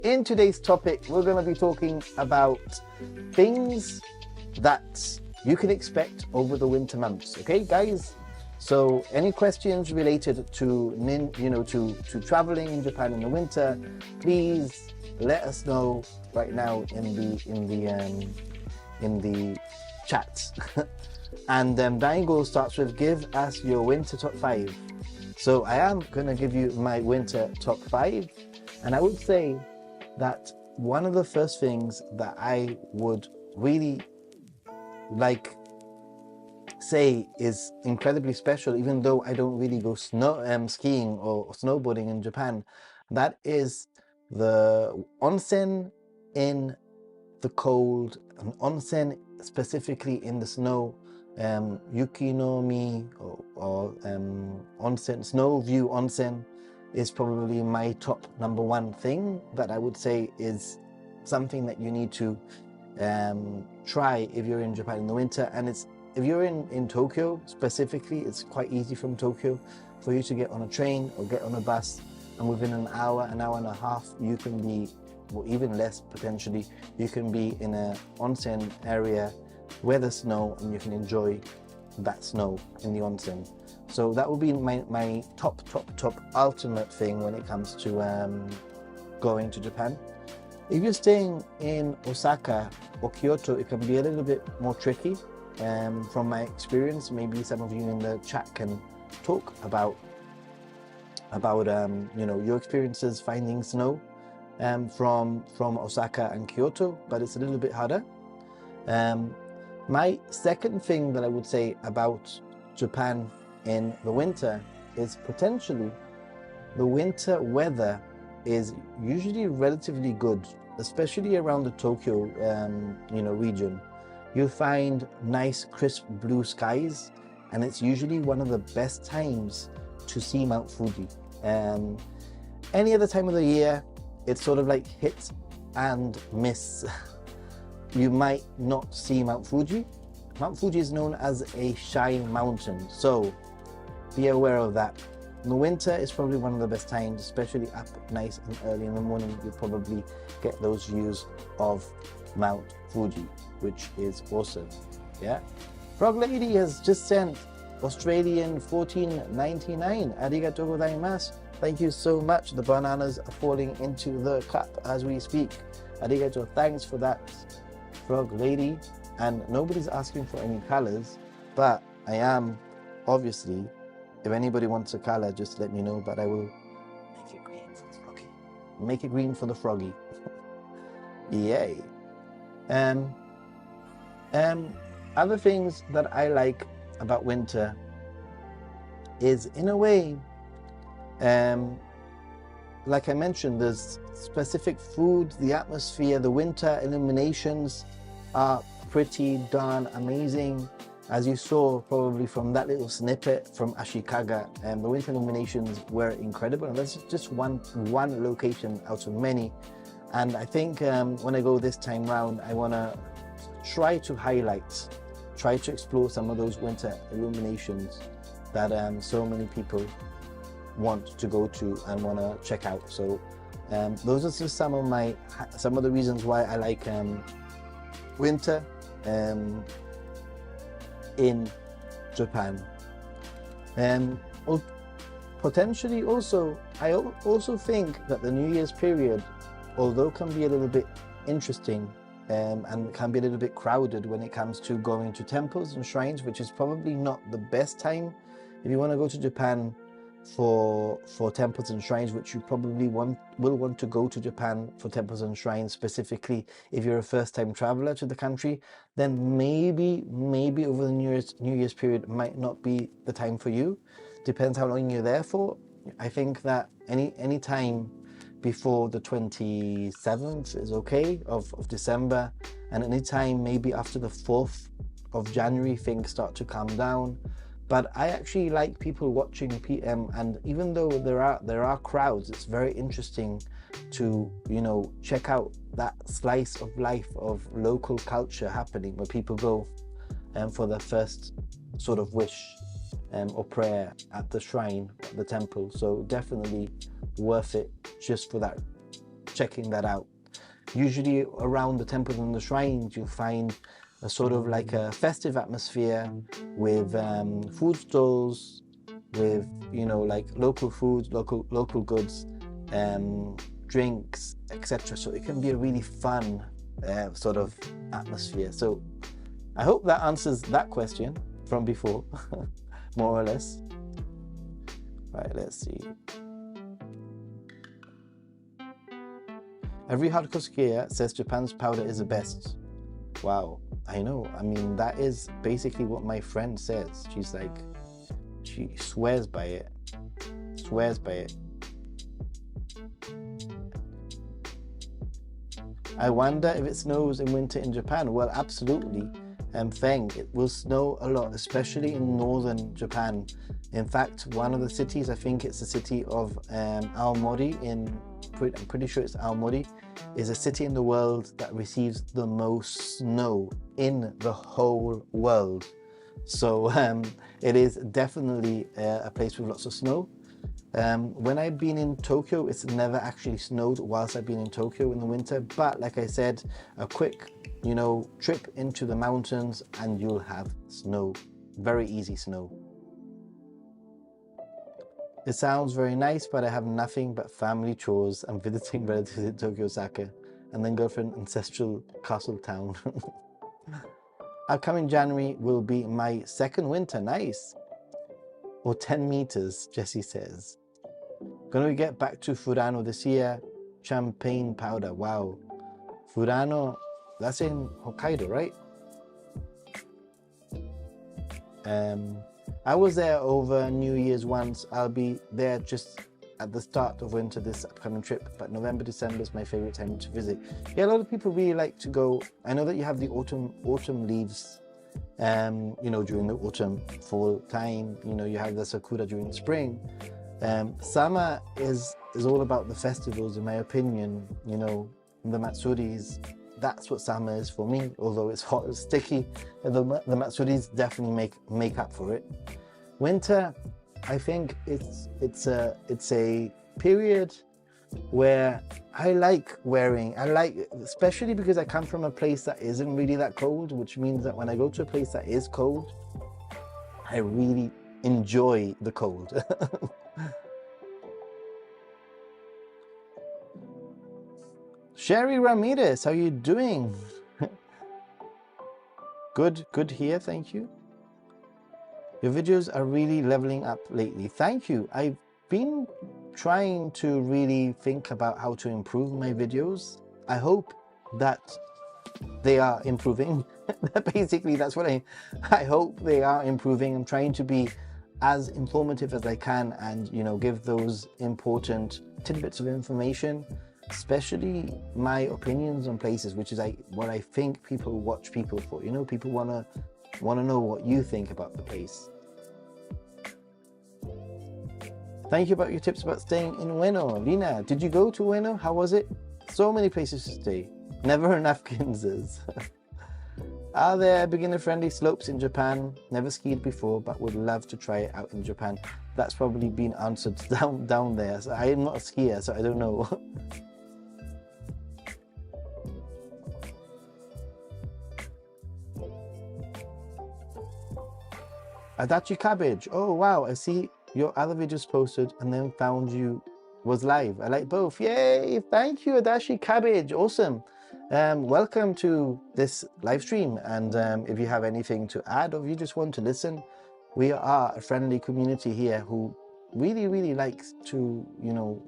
In today's topic, we're going to be talking about things that you can expect over the winter months. Okay, guys? So any questions related to traveling in Japan in the winter, please let us know right now in the chat. And Daigo starts with, give us your winter top 5. So I am going to give you my winter top 5, and I would say that one of the first things that I would really say is incredibly special, even though I don't really go skiing or snowboarding in Japan, that is the onsen in the cold, an onsen specifically in the snow, yuki no mi or onsen, snow view onsen is probably my top number one thing that I would say is something that you need to try if you're in Japan in the winter. And if you're in Tokyo specifically, it's quite easy from Tokyo for you to get on a train or get on a bus, and within an hour and a half, you can be, or even less potentially, you can be in an onsen area where there's snow and you can enjoy that snow in the onsen. So that would be my top ultimate thing when it comes to going to Japan. If you're staying in Osaka or Kyoto, it can be a little bit more tricky. From my experience, maybe some of you in the chat can talk about your experiences finding snow from Osaka and Kyoto, but it's a little bit harder. My second thing that I would say about Japan in the winter is potentially the winter weather is usually relatively good, especially around the Tokyo region. You'll find nice crisp blue skies, and it's usually one of the best times to see Mount Fuji. Any other time of the year, it's sort of like hit and miss. You might not see Mount Fuji. Mount Fuji is known as a shy mountain, so be aware of that. In the winter is probably one of the best times, especially up nice and early in the morning. You'll probably get those views of Mount Fuji, which is awesome. Yeah. Frog Lady has just sent Australian 14.99. Arigatou gozaimasu. Thank you so much. The bananas are falling into the cup as we speak. Arigatou. Thanks for that, Frog Lady. And nobody's asking for any colors, but I am, obviously, if anybody wants a color, just let me know, but I will make it green for the froggy. Make it green for the froggy. Yay. Other things that I like about winter is, in a way, like I mentioned, there's specific food, the atmosphere, the winter illuminations are pretty darn amazing. As you saw probably from that little snippet from Ashikaga, the winter illuminations were incredible, and that's just one location out of many. And I think when I go this time round, I want to try to explore some of those winter illuminations that so many people want to go to and want to check out. So those are just some of the reasons why I like winter in Japan. Potentially also, I also think that the New Year's period, although can be a little bit interesting and can be a little bit crowded when it comes to going to temples and shrines, which is probably not the best time if you want to go to Japan for temples and shrines, which you probably will want to go to Japan for temples and shrines specifically if you're a first-time traveler to the country. Then maybe over the New Year's period might not be the time for you. Depends how long you're there for. I think that any time before the 27th is okay of December, and any time maybe after the 4th of January things start to calm down. But I actually like people watching PM, and even though there are crowds, it's very interesting to check out that slice of life of local culture happening, where people go for their first sort of wish or prayer at the shrine, at the temple. So definitely worth it just for that checking that out. Usually around the temples and the shrines, you find a sort of like a festive atmosphere with food stalls, with, you know, like local foods, local goods, drinks, etc. So it can be a really fun sort of atmosphere. So I hope that answers that question from before, more or less. Right, let's see. Every hardcore skier says Japan's powder is the best. Wow, I know. I mean, that is basically what my friend says. She's like, she swears by it. Swears by it. I wonder if it snows in winter in Japan. Well, absolutely. Feng, it will snow a lot, especially in northern Japan. In fact, one of the cities, I think it's the city of Aomori, I'm pretty sure it's Aomori, is a city in the world that receives the most snow in the whole world. So it is definitely a place with lots of snow. When I've been in Tokyo, it's never actually snowed whilst I've been in Tokyo in the winter. But like I said, a quick, you know, trip into the mountains and you'll have snow. Very easy snow. It sounds very nice, but I have nothing but family chores and visiting relatives in Tokyo, Osaka, and then go for an ancestral castle town. Upcoming January will be my second winter. Nice. Or 10 meters, Jesse says. Gonna get back to Furano this year. Champagne powder. Wow. Furano, that's in Hokkaido, right? I was there over New Year's once. I'll be there just at the start of winter this upcoming trip, but November, December is my favorite time to visit. Yeah, a lot of people really like to go. I know that you have the autumn leaves, you know, during the autumn, fall time, you know, you have the sakura during spring. Summer is all about the festivals, in my opinion, you know, the matsuris. That's what summer is for me, although it's hot and sticky. The matsuris definitely make up for it. Winter, I think it's a period where I like wearing, especially because I come from a place that isn't really that cold, which means that when I go to a place that is cold, I really enjoy the cold. Sherry Ramirez, how you doing? Good here, thank you. Your videos are really leveling up lately. Thank you. I've been trying to really think about how to improve my videos. I hope that they are improving. Basically, that's what I hope they are improving. I'm trying to be as informative as I can and, you know, give those important tidbits of information, especially my opinions on places, which is what I think people watch people for. You know, people want to know what you think about the place. Thank you about your tips about staying in Ueno. Lina, did you go to Ueno? How was it? So many places to stay. Never enough Ginzas. Are there beginner-friendly slopes in Japan? Never skied before, but would love to try it out in Japan. That's probably been answered down there. So I am not a skier, so I don't know. Adachi Cabbage. Oh wow, I see your other videos posted and then found you was live. I like both. Yay! Thank you, Adachi Cabbage. Awesome. Welcome to this live stream. And if you have anything to add or if you just want to listen, we are a friendly community here who really likes to, you know,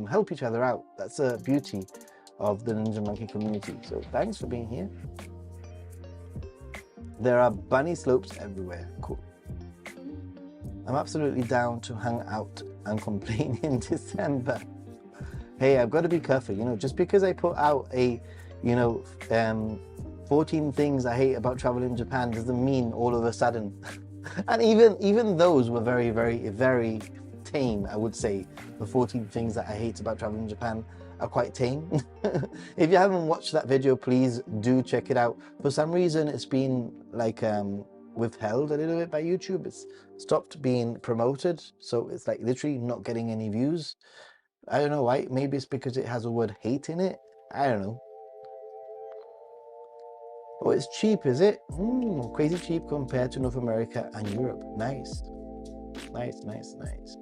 help each other out. That's the beauty of the Ninja Monkey community. So thanks for being here. There are bunny slopes everywhere. Cool. I'm absolutely down to hang out and complain in December. Hey, I've got to be careful, you know, just because I put out a, you know, 14 things I hate about traveling in Japan doesn't mean all of a sudden. And even those were very tame, I would say. The 14 things that I hate about traveling in Japan are quite tame. If you haven't watched that video, please do check it out. For some reason, it's been like withheld a little bit by YouTube. It's stopped being promoted, so it's like literally not getting any views. I don't know why. Maybe it's because it has the word hate in it. I don't know. Oh, it's cheap, is it? Crazy cheap compared to North America and Europe. Nice. Nice, nice, nice.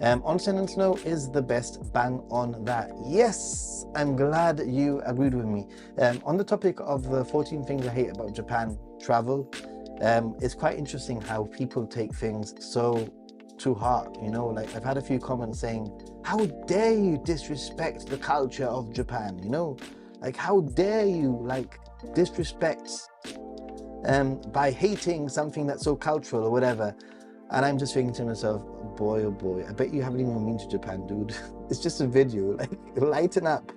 Onsen and snow is the best. Bang on that. Yes, I'm glad you agreed with me. On the topic of the 14 things I hate about Japan travel, it's quite interesting how people take things so to heart. You know, like I've had a few comments saying, how dare you disrespect the culture of Japan? You know, like how dare you like disrespect by hating something that's so cultural or whatever. And I'm just thinking to myself, boy, oh boy, I bet you haven't even been to Japan, dude. It's just a video, like, lighten up.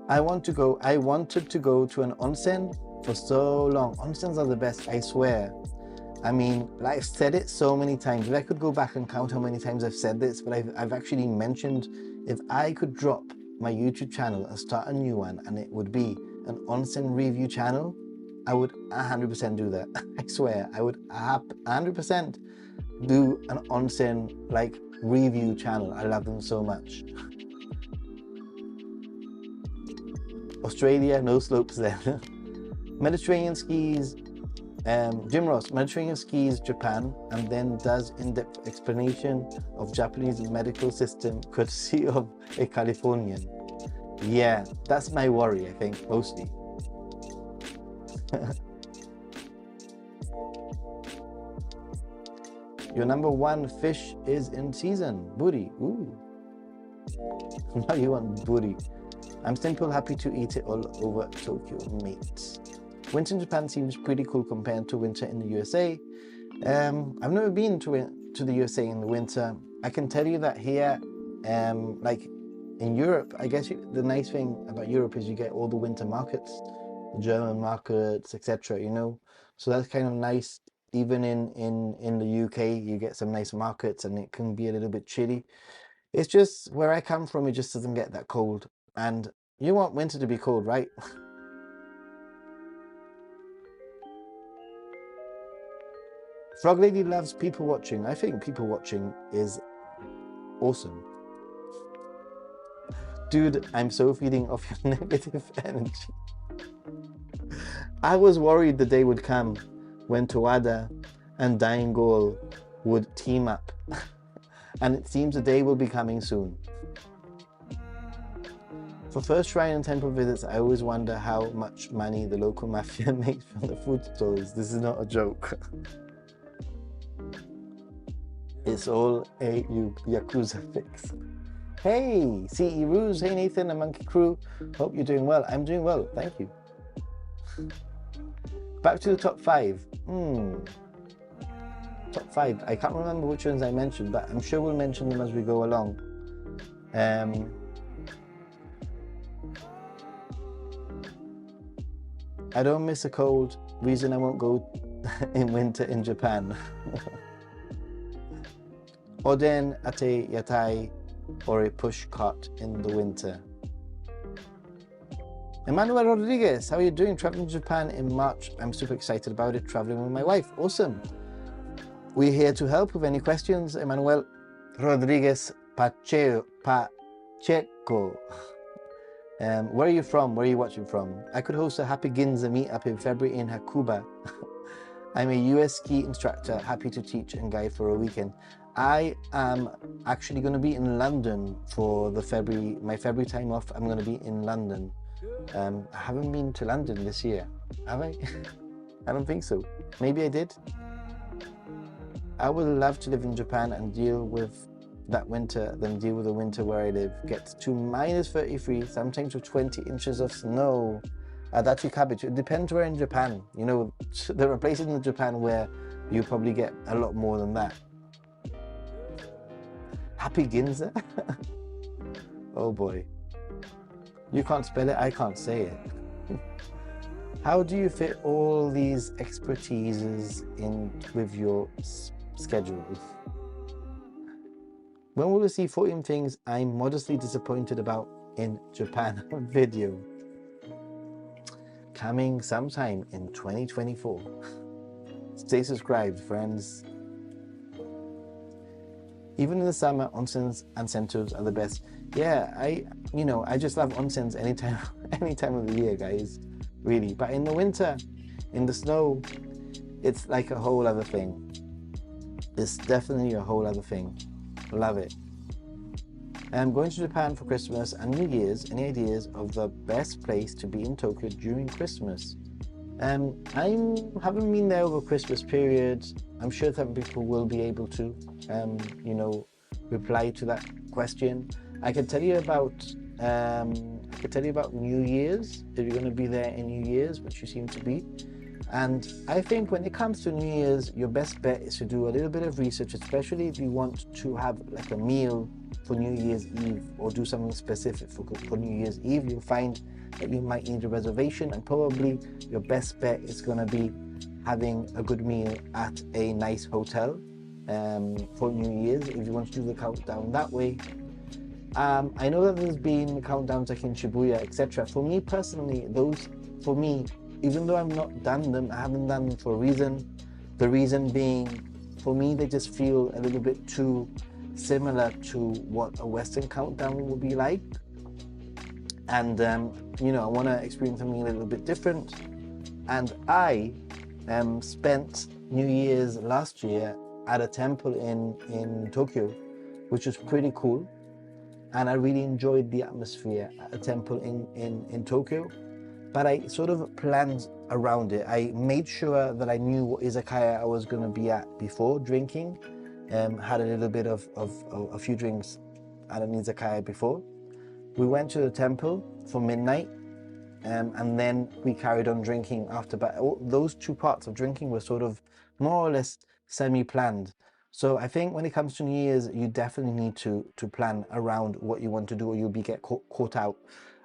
I wanted to go to an onsen for so long. Onsens are the best, I swear. I mean, like, I've said it so many times. If I could go back and count how many times I've said this, but I've actually mentioned, if I could drop my YouTube channel and start a new one, and it would be an onsen review channel, I would 100% do that. I swear, I would 100% do an onsen like review channel. I love them so much. Australia, no slopes there. Mediterranean skis, Jim Ross, Mediterranean skis, Japan, and then does in-depth explanation of Japanese medical system courtesy of a Californian. Yeah, that's my worry, I think, mostly. Your number one fish is in season. Buri. Ooh. Now you want buri. I'm simple, happy to eat it all over Tokyo, mate. Winter in Japan seems pretty cool compared to winter in the USA. I've never been to the USA in the winter. I can tell you that here, like in Europe, I guess the nice thing about Europe is you get all the winter markets, German markets, etc. You know, so that's kind of nice. Even in the UK, you get some nice markets, and it can be a little bit chilly. It's just where I come from, it just doesn't get that cold, and you want winter to be cold, right? Frog Lady loves people watching. I think people watching is awesome. Dude, I'm so feeding off your negative energy. I was worried the day would come when Tawada and Dying Goal would team up. And it seems the day will be coming soon. For first shrine and temple visits, I always wonder how much money the local mafia makes from the food stalls. This is not a joke. It's all a Yakuza fix. Hey, CE Ruse, hey Nathan and Monkey Crew. Hope you're doing well. I'm doing well, thank you. Back to the top 5. Top 5. I can't remember which ones I mentioned, but I'm sure we'll mention them as we go along. I don't miss a cold. Reason I won't go in winter in Japan. Oden ate yatai, or a push cart in the winter. Emmanuel Rodriguez, how are you doing? Traveling to Japan in March. I'm super excited about it. Traveling with my wife. Awesome. We're here to help with any questions. Emmanuel Rodriguez Pacheco. Where are you from? Where are you watching from? I could host a Happy Ginza meetup in February in Hakuba. I'm a US ski instructor, happy to teach and guide for a weekend. I am actually going to be in London for my February time off. I'm going to be in London. I haven't been to London this year, have I? I don't think so. Maybe I did. I would love to live in Japan and deal with that winter than deal with the winter where I live. Get to -33, sometimes with 20 inches of snow. That's your cabbage. It depends where in Japan. You know, there are places in Japan where you probably get a lot more than that. Happy Ginza? Oh boy. You can't spell it, I can't say it. How do you fit all these expertises in with your schedule? When will we see 14 things I'm modestly disappointed about in Japan video? Coming sometime in 2024. Stay subscribed, friends. Even in the summer, onsens and sentos are the best. Yeah, I just love onsens anytime, any time of the year, guys, really. But in the winter, in the snow, it's like a whole other thing. It's definitely a whole other thing. Love it. I'm going to Japan for Christmas and New Year's. Any ideas of the best place to be in Tokyo during Christmas? I haven't been there over Christmas period. I'm sure that people will be able to, reply to that question. I could tell you about New Year's, if you're going to be there in New Year's, which you seem to be. And I think when it comes to New Year's, your best bet is to do a little bit of research, especially if you want to have like a meal for New Year's Eve or do something specific for New Year's Eve. You'll find that you might need a reservation, and probably your best bet is going to be having a good meal at a nice hotel for New Year's if you want to do the countdown that way. I know that there's been countdowns like in Shibuya, etc. For me personally, even though I've not done them, I haven't done them for a reason. The reason being, for me, they just feel a little bit too similar to what a Western countdown would be like. And, I want to experience something a little bit different. And I spent New Year's last year at a temple in Tokyo, which was pretty cool. And I really enjoyed the atmosphere at a temple in Tokyo. But I sort of planned around it. I made sure that I knew what izakaya I was going to be at before drinking. Had a little bit of a few drinks at an izakaya before. We went to the temple for midnight, and then we carried on drinking after. But those two parts of drinking were sort of more or less semi-planned. So I think when it comes to New Year's, you definitely need to plan around what you want to do, or you'll get caught out.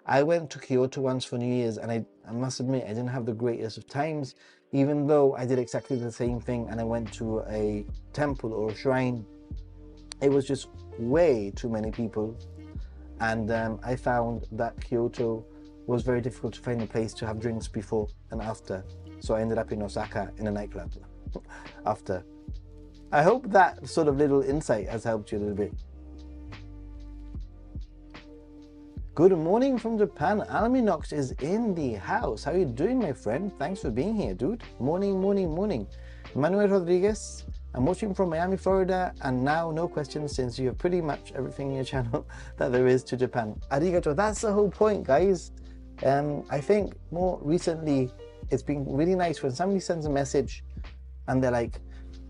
I went to Kyoto once for New Year's, and I must admit, I didn't have the greatest of times, even though I did exactly the same thing and I went to a temple or a shrine. It was just way too many people, and I found that Kyoto was very difficult to find a place to have drinks before and after. So I ended up in Osaka in a nightclub after. I hope that sort of little insight has helped you a little bit. Good morning from Japan. Alminox is in the house. How are you doing, my friend? Thanks for being here, dude. Morning, morning, morning. Manuel Rodriguez. I'm watching from Miami, Florida, and now no questions since you have pretty much everything in your channel that there is to Japan. Arigato. That's the whole point, guys. I think more recently, it's been really nice when somebody sends a message and they're like,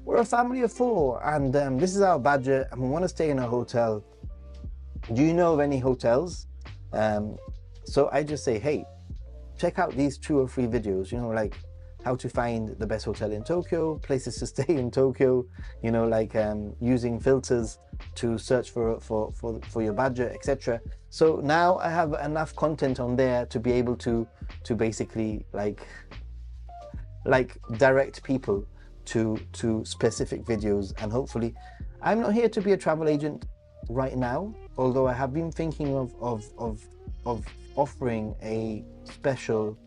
we're a family of 4 and this is our budget and we want to stay in a hotel. Do you know of any hotels? So I just say, hey, check out these 2 or 3 videos, like how to find the best hotel in Tokyo, places to stay in Tokyo, using filters to search for your budget, etc. So now I have enough content on there to be able to basically like direct people to specific videos. And hopefully, I'm not here to be a travel agent right now, although I have been thinking of offering a special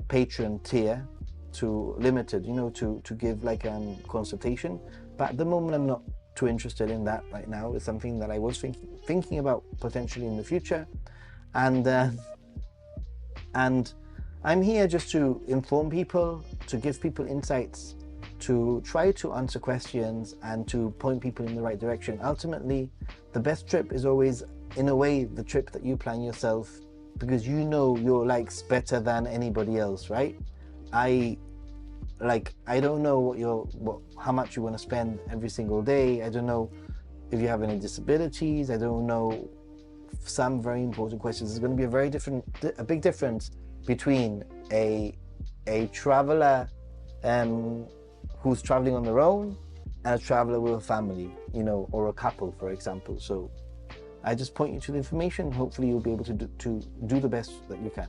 patron tier to limited, to give like consultation. But at the moment, I'm not too interested in that right now. It's something that I was thinking about potentially in the future, and I'm here just to inform people, to give people insights, to try to answer questions and to point people in the right direction. Ultimately, the best trip is always, in a way, the trip that you plan yourself, because you know your likes better than anybody else, right? I don't know how much you want to spend every single day. I don't know if you have any disabilities. I don't know some very important questions. There's going to be a big difference between a traveler who's traveling on their own and a traveler with a family, or a couple, for example. So I just point you to the information. Hopefully you'll be able to do the best that you can.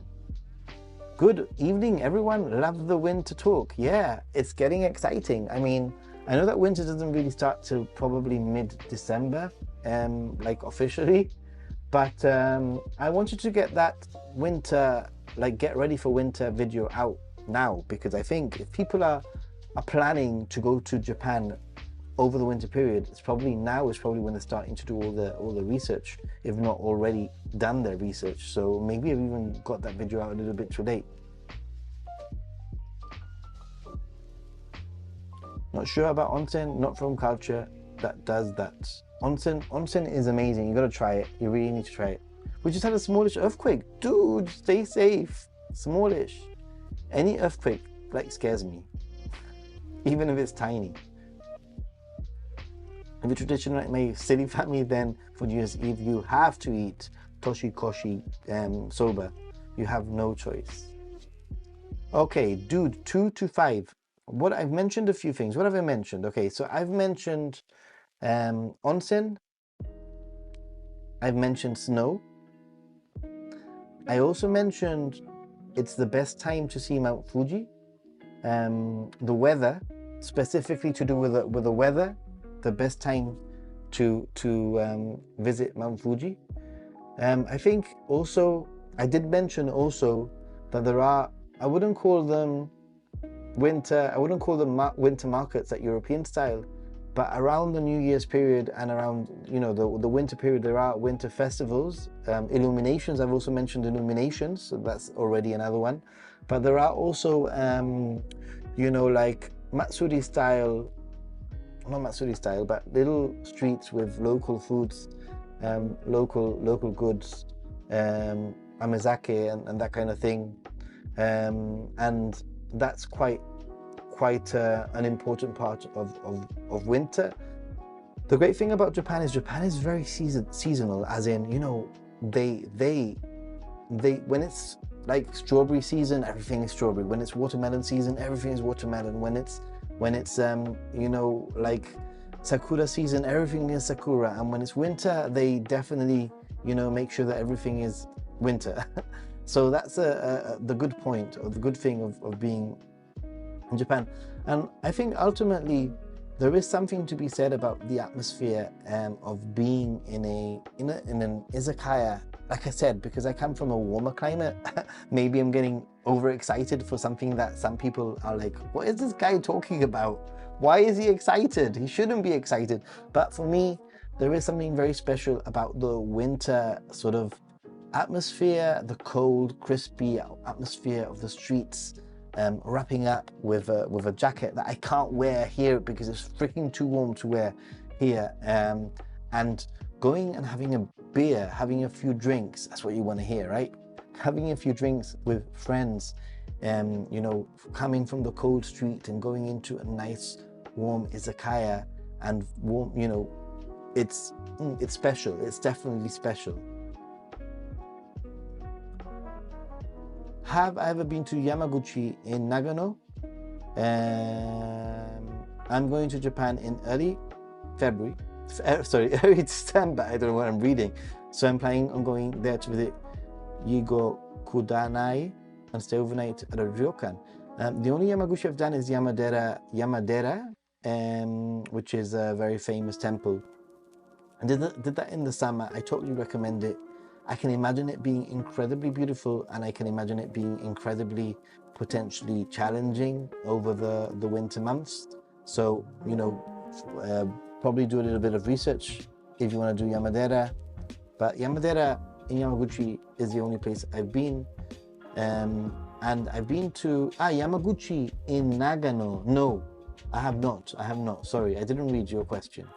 Good evening, everyone. Love the winter talk. Yeah, it's getting exciting. I mean, I know that winter doesn't really start till probably mid-December, officially, but I wanted to get that winter, get ready for winter video out now, because I think if people are planning to go to Japan over the winter period. It's probably when they're starting to do all the research, if not already done their research. So maybe I've even got that video out a little bit too late. Not sure about onsen, not from culture that does that. Onsen is amazing. You gotta try it. You really need to try it. We just had a smallish earthquake. Dude, stay safe. Smallish. Any earthquake like scares me, even if it's tiny. If a tradition like my city family, then for New Year's Eve you have to eat toshikoshi soba. You have no choice. Okay, dude, 2 to 5. What I've mentioned a few things. What have I mentioned? Okay, so I've mentioned onsen. I've mentioned snow. I also mentioned it's the best time to see Mount Fuji. The weather, specifically to do with the weather, the best time to visit Mount Fuji. I think also I did mention also that there are, I wouldn't call them winter markets at European style, but around the New Year's period and around, you know, the winter period, there are winter festivals, illuminations. I've also mentioned illuminations, so that's already another one. But there are also, you know, like Matsuri style, not Matsuri style, but little streets with local foods, local goods, amezake and that kind of thing, and that's quite an important part of winter. The great thing about Japan is very seasonal, as in, you know, they when it's like strawberry season, everything is strawberry. When it's watermelon season, everything is watermelon. When it's you know, like sakura season, everything is sakura. And when it's winter, they definitely, you know, make sure that everything is winter. So that's the good point, or the good thing of being in Japan. And I think ultimately there is something to be said about the atmosphere of being in an izakaya. Like I said, because I come from a warmer climate, maybe I'm getting overexcited for something that some people are like, what is this guy talking about? Why is he excited? He shouldn't be excited. But for me, there is something very special about the winter sort of atmosphere, the cold, crispy atmosphere of the streets, wrapping up with a jacket that I can't wear here because it's freaking too warm to wear here, and going and having a beer, having a few drinks. That's what you want to hear, right? Having a few drinks with friends, you know, coming from the cold street and going into a nice warm izakaya and warm, you know, it's special. It's definitely special. Have I ever been to Yamaguchi in Nagano? I'm going to Japan in early February. Early December. I don't know what I'm reading. So I'm planning on going there to visit Yigo Kudanai and stay overnight at a ryokan. The only Yamaguchi I've done is Yamadera, which is a very famous temple. I did that in the summer. I totally recommend it. I can imagine it being incredibly beautiful, and I can imagine it being incredibly potentially challenging over the winter months. So, you know, probably do a little bit of research if you want to do Yamadera. But Yamadera in Yamaguchi is the only place I've been. And I've been to Yamaguchi in Nagano. No, I have not. Sorry, I didn't read your question.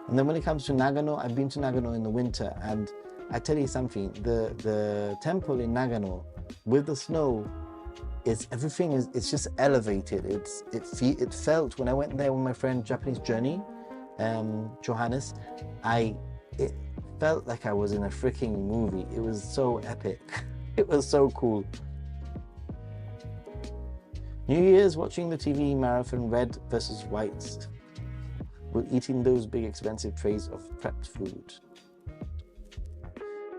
And then when it comes to Nagano, I've been to Nagano in the winter, and I tell you something, the temple in Nagano with the snow, it's just elevated. It felt, when I went there with my friend Japanese Journey, Johannes, it felt like I was in a freaking movie. It was so epic. It was so cool. New Year's watching the TV marathon red versus whites, while eating those big expensive trays of prepped food.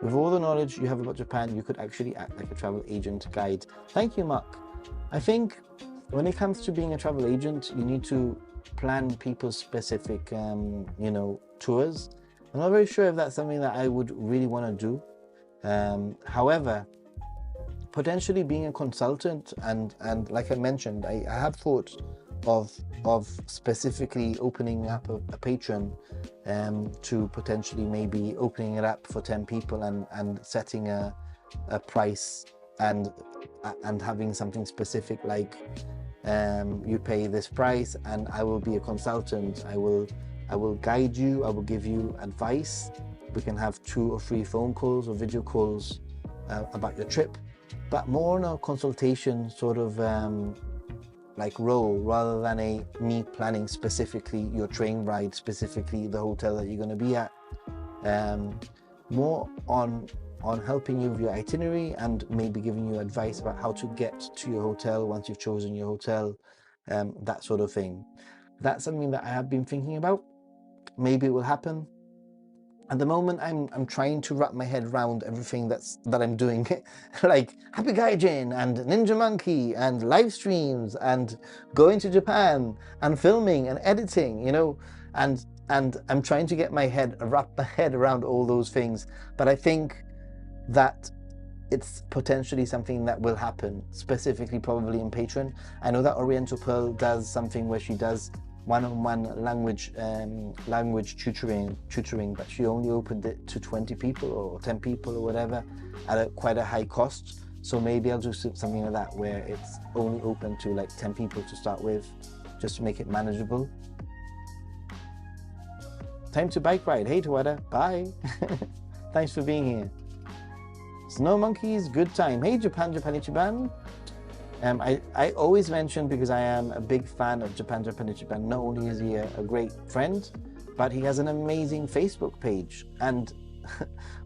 With all the knowledge you have about Japan, you could actually act like a travel agent guide. Thank you, Mark. I think when it comes to being a travel agent, you need to plan people's specific, you know, tours. I'm not very sure if that's something that I would really want to do. However, potentially being a consultant, and like I mentioned, I have thought of specifically opening up a Patreon to potentially maybe opening it up for 10 people and setting a price and having something specific like you pay this price and I will be a consultant. I will guide you. I will give you advice. We can have 2 or 3 phone calls or video calls about your trip, but more on a consultation sort of like role rather than me planning specifically your train ride, specifically the hotel that you're going to be at. More on helping you with your itinerary and maybe giving you advice about how to get to your hotel once you've chosen your hotel, that sort of thing. That's something that I have been thinking about. Maybe it will happen. At the moment, I'm trying to wrap my head around everything that I'm doing, like Happy Gaijin and Ninja Monkey and live streams and going to Japan and filming and editing, you know, and I'm trying to wrap my head around all those things. But I think that it's potentially something that will happen, specifically probably in Patreon. I know that Oriental Pearl does something where she does one-on-one language tutoring, but she only opened it to 20 people or 10 people or whatever at quite a high cost. So maybe I'll do something like that where it's only open to like 10 people to start with, just to make it manageable. Time to bike ride. Hey Tawada, bye. Thanks for being here. Snow Monkeys, good time. Hey Japan Ichiban. I always mention, because I am a big fan of Japan Ichiban, not only is he a great friend, but he has an amazing Facebook page, and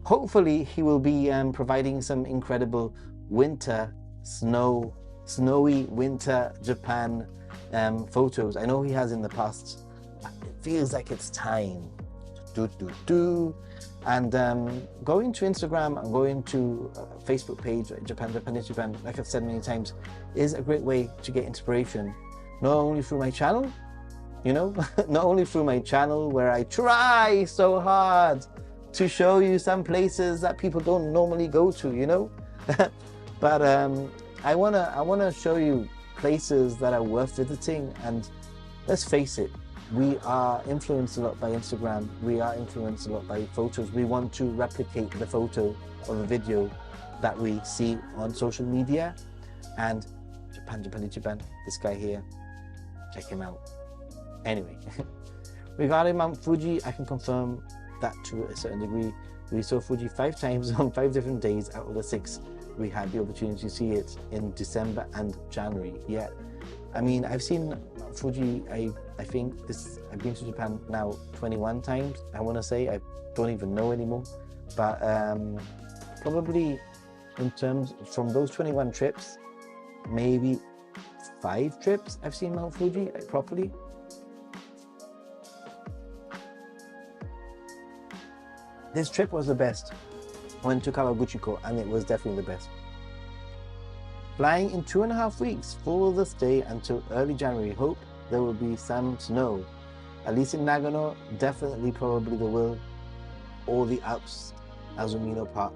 hopefully he will be providing some incredible winter, snowy winter Japan photos. I know he has in the past. It feels like it's time. And going to Instagram and going to Facebook page, Japan Ichiban, like I've said many times, is a great way to get inspiration. Not only through my channel, you know, not only through my channel where I try so hard to show you some places that people don't normally go to, you know, but I wanna show you places that are worth visiting. And let's face it, we are influenced a lot by Instagram. We are influenced a lot by photos. We want to replicate the photo or the video that we see on social media. And Japan Ichiban, this guy here, check him out. Anyway, regarding Mount Fuji, I can confirm that to a certain degree. We saw Fuji 5 times on 5 different days out of the 6. We had the opportunity to see it in December and January. Yeah, I mean, I've seen Mount Fuji, I think I've been to Japan now 21 times, I want to say. I don't even know anymore. But probably in terms from those 21 trips, maybe 5 trips I've seen Mount Fuji properly. This trip was the best. I went to Kawaguchiko and it was definitely the best. Flying in 2.5 weeks for the stay until early January. Hope there will be some snow. At least in Nagano, definitely probably there will. Or the Alps, Azumino Park,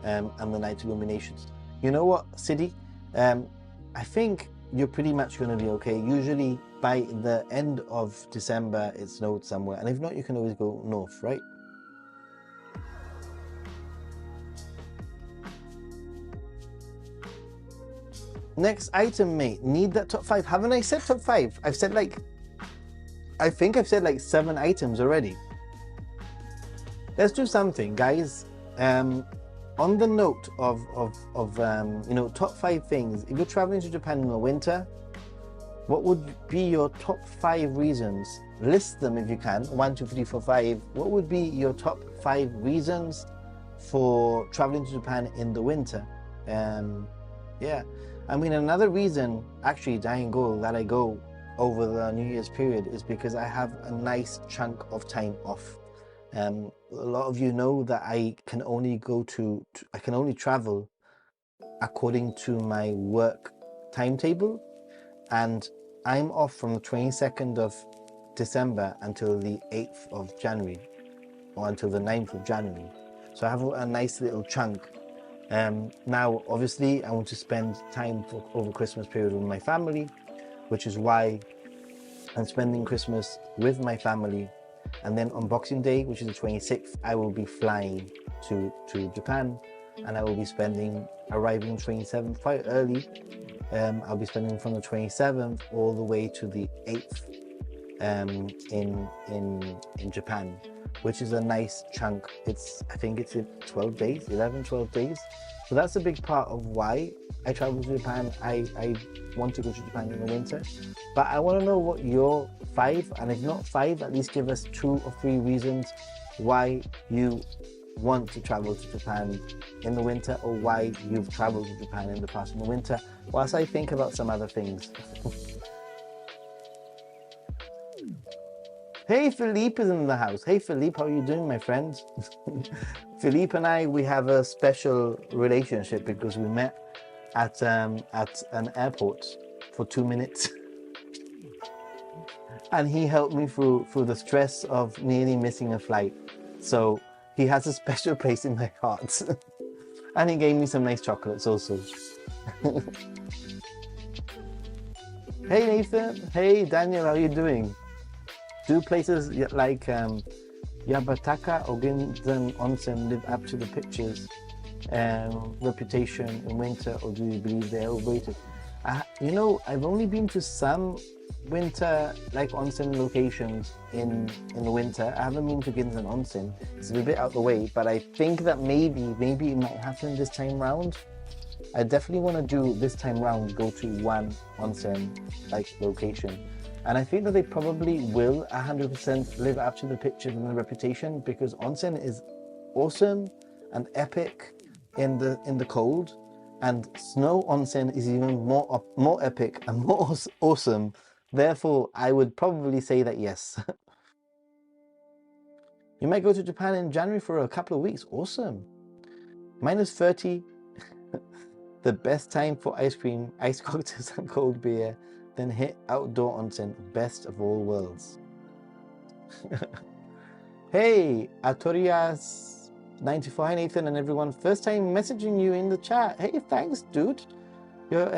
and the night illuminations. You know what, City? I think you're pretty much going to be okay. Usually by the end of December, it snowed somewhere. And if not, you can always go north, right? Next item, mate. Need that top 5. Haven't I said top 5? I've said like, I think I've said like 7 items already. Let's do something, guys. On the note of you know, top 5 things. If you're traveling to Japan in the winter, what would be your top 5 reasons? List them if you can. 1, 2, 3, 4, 5. What would be your top 5 reasons for traveling to Japan in the winter? Yeah. I mean, another reason, actually, dying goal, that I go over the New Year's period is because I have a nice chunk of time off. A lot of you know that I can only I can only travel according to my work timetable, and I'm off from the 22nd of December until the 8th of January, or until the 9th of January. So I have a nice little chunk. Now, obviously, I want to spend time over Christmas period with my family, which is why I'm spending Christmas with my family. And then on Boxing Day, which is the 26th, I will be flying to Japan, and I will be arriving 27th quite early. I'll be spending from the 27th all the way to the 8th in Japan, which is a nice chunk. I think it's in 12 days, 11, 12 days. So that's a big part of why I travel to Japan. I want to go to Japan in the winter, but I want to know what your 5, and if not 5, at least give us 2 or 3 reasons why you want to travel to Japan in the winter, or why you've traveled to Japan in the past in the winter, whilst I think about some other things. Hey, Philippe is in the house. Hey, Philippe, how are you doing, my friend? Philippe and I, we have a special relationship because we met at an airport for 2 minutes. And he helped me through the stress of nearly missing a flight. So he has a special place in my heart. And he gave me some nice chocolates also. Hey, Nathan. Hey, Daniel, how are you doing? Do places like Yabataka or Ginzan Onsen live up to the pictures reputation in winter, or do you believe they're overrated? You know, I've only been to some winter like onsen locations in the winter. I haven't been to Ginzan Onsen. It's a bit out of the way, but I think that maybe it might happen this time round. I definitely want to do this time round, go to one onsen like location. And I think that they probably will 100% live up to the picture and the reputation, because onsen is awesome and epic in the cold, and snow onsen is even more epic and more awesome. Therefore, I would probably say that yes. You might go to Japan in January for a couple of weeks. Awesome. -30, the best time for ice cream, ice cocktails and cold beer. Then hit outdoor onsen, best of all worlds. Hey, Artorias 94, hi Nathan and everyone. First time messaging you in the chat. Hey, thanks, dude. Your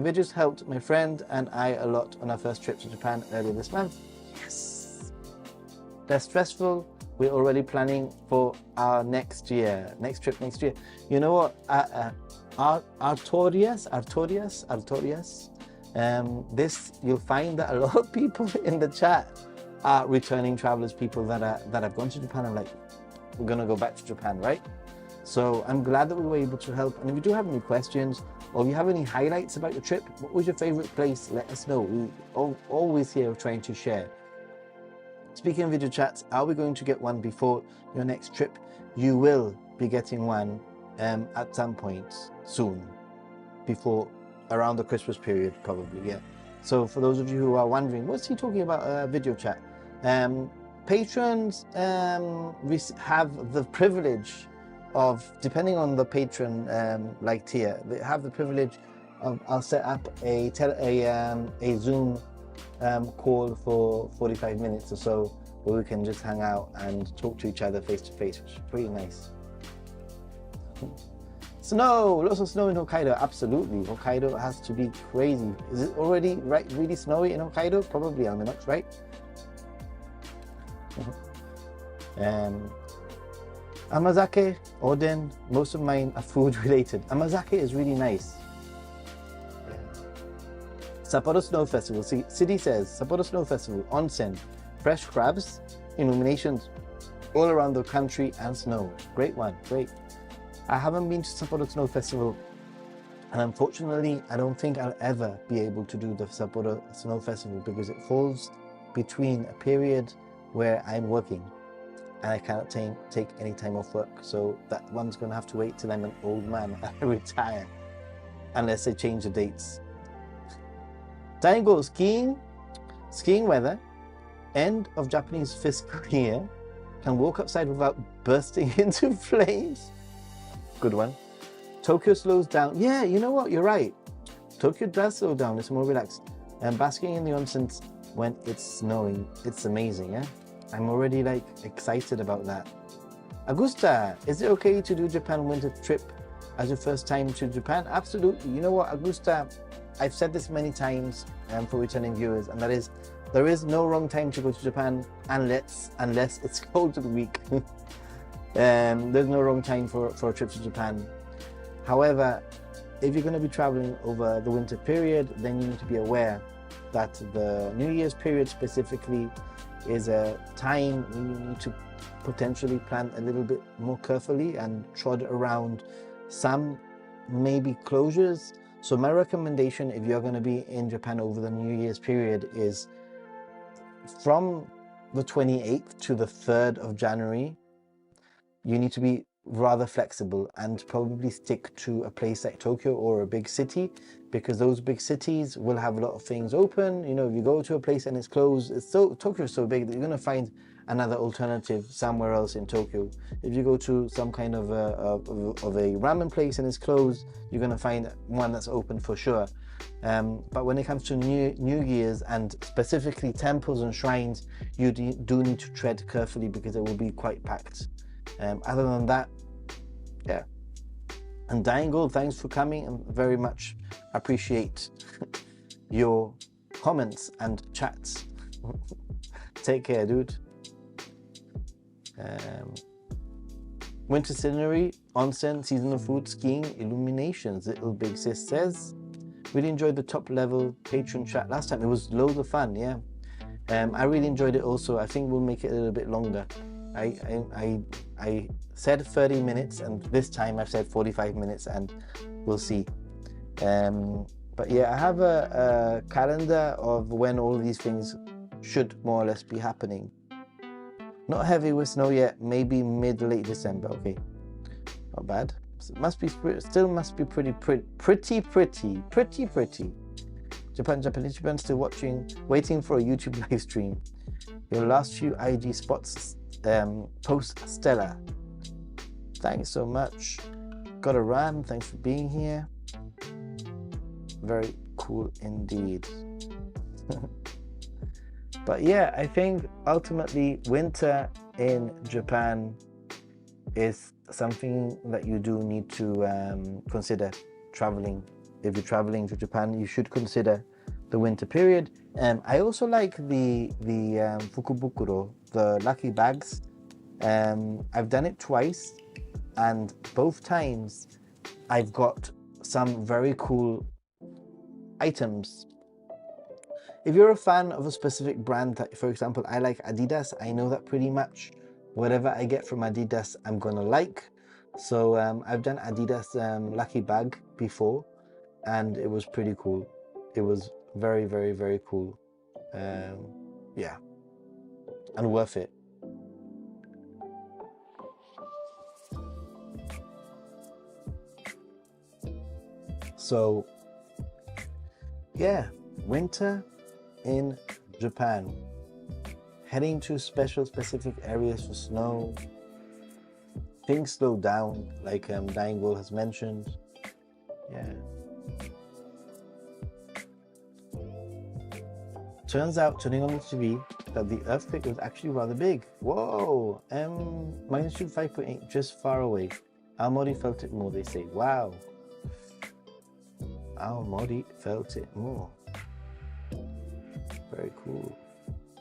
videos helped my friend and I a lot on our first trip to Japan earlier this month. Yes. Less stressful. We're already planning for our next trip next year. You know what? Artorias. This, you'll find that a lot of people in the chat are returning travelers, people that have gone to Japan and like, we're gonna go back to Japan, right? So I'm glad that we were able to help. And if you do have any questions, or if you have any highlights about your trip, what was your favorite place? Let us know. We always here trying to share. Speaking of video chats, are we going to get one before your next trip? You will be getting one at some point soon, before around the Christmas period, probably, yeah. So for those of you who are wondering, what's he talking about, video chat? Patrons have the privilege of, depending on the patron like tier, they have the privilege of, I'll set up a Zoom call for 45 minutes or so, where we can just hang out and talk to each other face to face, which is pretty nice. Snow, lots of snow in Hokkaido. Absolutely, Hokkaido has to be crazy. Is it already really snowy in Hokkaido? Probably, Alminox, right? Amazake, Oden, most of mine are food related. Amazake is really nice. Sapporo Snow Festival. City says Sapporo Snow Festival, onsen, fresh crabs, illuminations all around the country, and snow. Great one, great. I haven't been to Sapporo Snow Festival, and unfortunately, I don't think I'll ever be able to do the Sapporo Snow Festival because it falls between a period where I'm working and I cannot take any time off work. So that one's going to have to wait till I'm an old man and I retire, unless they change the dates. Daigo, skiing weather, end of Japanese fiscal year, can walk outside without bursting into flames. Good one. Tokyo slows down. Yeah, you know what? You're right. Tokyo does slow down. It's more relaxed. And basking in the onsen when it's snowing, it's amazing, yeah? I'm already like excited about that. Augusta, is it okay to do Japan winter trip as your first time to Japan? Absolutely. You know what, Augusta, I've said this many times for returning viewers, and that is, there is no wrong time to go to Japan unless it's Golden Week. There's no wrong time for a trip to Japan. However, if you're going to be traveling over the winter period, then you need to be aware that the New Year's period specifically is a time when you need to potentially plan a little bit more carefully and trod around some maybe closures. So my recommendation, if you're going to be in Japan over the New Year's period, is from the 28th to the 3rd of January, you need to be rather flexible and probably stick to a place like Tokyo or a big city, because those big cities will have a lot of things open. You know, if you go to a place and it's closed, Tokyo is so big that you're going to find another alternative somewhere else in Tokyo. If you go to some kind of a ramen place and it's closed, you're going to find one that's open for sure. But when it comes to New Year's and specifically temples and shrines, you do need to tread carefully because it will be quite packed. Other than that, yeah. And Dying Gold, thanks for coming, and very much appreciate your comments and chats. Take care, dude. Winter scenery, onsen, seasonal food, skiing, illuminations. Little Big Sis says, really enjoyed the top level patron chat last time. It was loads of fun, yeah. I really enjoyed it also. I think we'll make it a little bit longer. I said 30 minutes, and this time I've said 45 minutes, and we'll see. But yeah, I have a calendar of when all of these things should more or less be happening. Not heavy with snow yet, maybe mid-late December. Okay, not bad. So it must be still must be pretty. Japan still watching, waiting for a YouTube live stream. Your last few IG spots post stellar. Thanks so much. Gotta run. Thanks for being here. Very cool indeed. But yeah, I think ultimately winter in Japan is something that you do need to consider traveling. If you're traveling to Japan, you should consider the winter period. I also like the fukubukuro, the lucky bags. I've done it twice, and both times I've got some very cool items. If you're a fan of a specific brand, for example, I like Adidas, I know that pretty much whatever I get from Adidas, I'm gonna like. So I've done Adidas lucky bag before, and it was pretty cool. It was very, very, very cool. Yeah, and worth it. So yeah, winter in Japan, heading to specific areas for snow. Things slow down, like Dying Gold has mentioned. Yeah. Turns out, turning on the TV, that the earthquake was actually rather big. Whoa! Magnitude 5.8, just far away. Aomori felt it more, they say. Wow. Aomori felt it more. Very cool.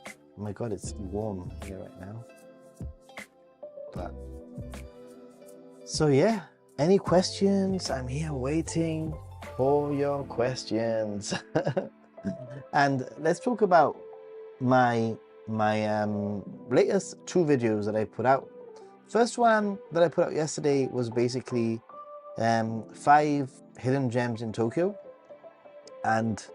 Oh my god, it's warm here right now. But so yeah, any questions? I'm here waiting for your questions. And let's talk about my latest 2 videos that I put out. First one that I put out yesterday was basically 5 hidden gems in Tokyo, and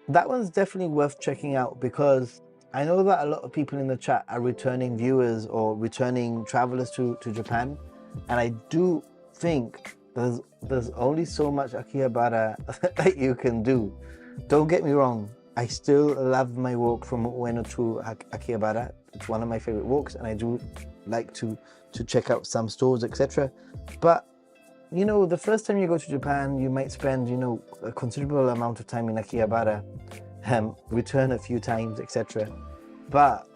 that one's definitely worth checking out because I know that a lot of people in the chat are returning viewers or returning travelers to Japan, and I do think there's only so much Akihabara that you can do. Don't get me wrong, I still love my walk from Ueno to Akihabara. It's one of my favorite walks, and I do like to check out some stores, etc. But you know, the first time you go to Japan, you might spend, you know, a considerable amount of time in Akihabara, return a few times, etc. But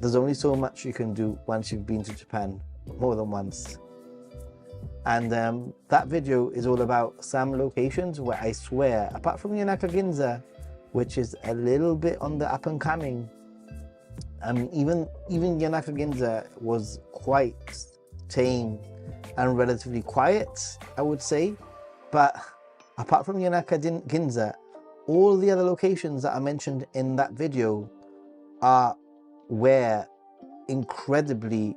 there's only so much you can do once you've been to Japan more than once. And that video is all about some locations where I swear, apart from Yanaka Ginza, which is a little bit on the up and coming, I mean, even Yanaka Ginza was quite tame and relatively quiet, I would say. But apart from Yanaka Ginza, all the other locations that I mentioned in that video are where incredibly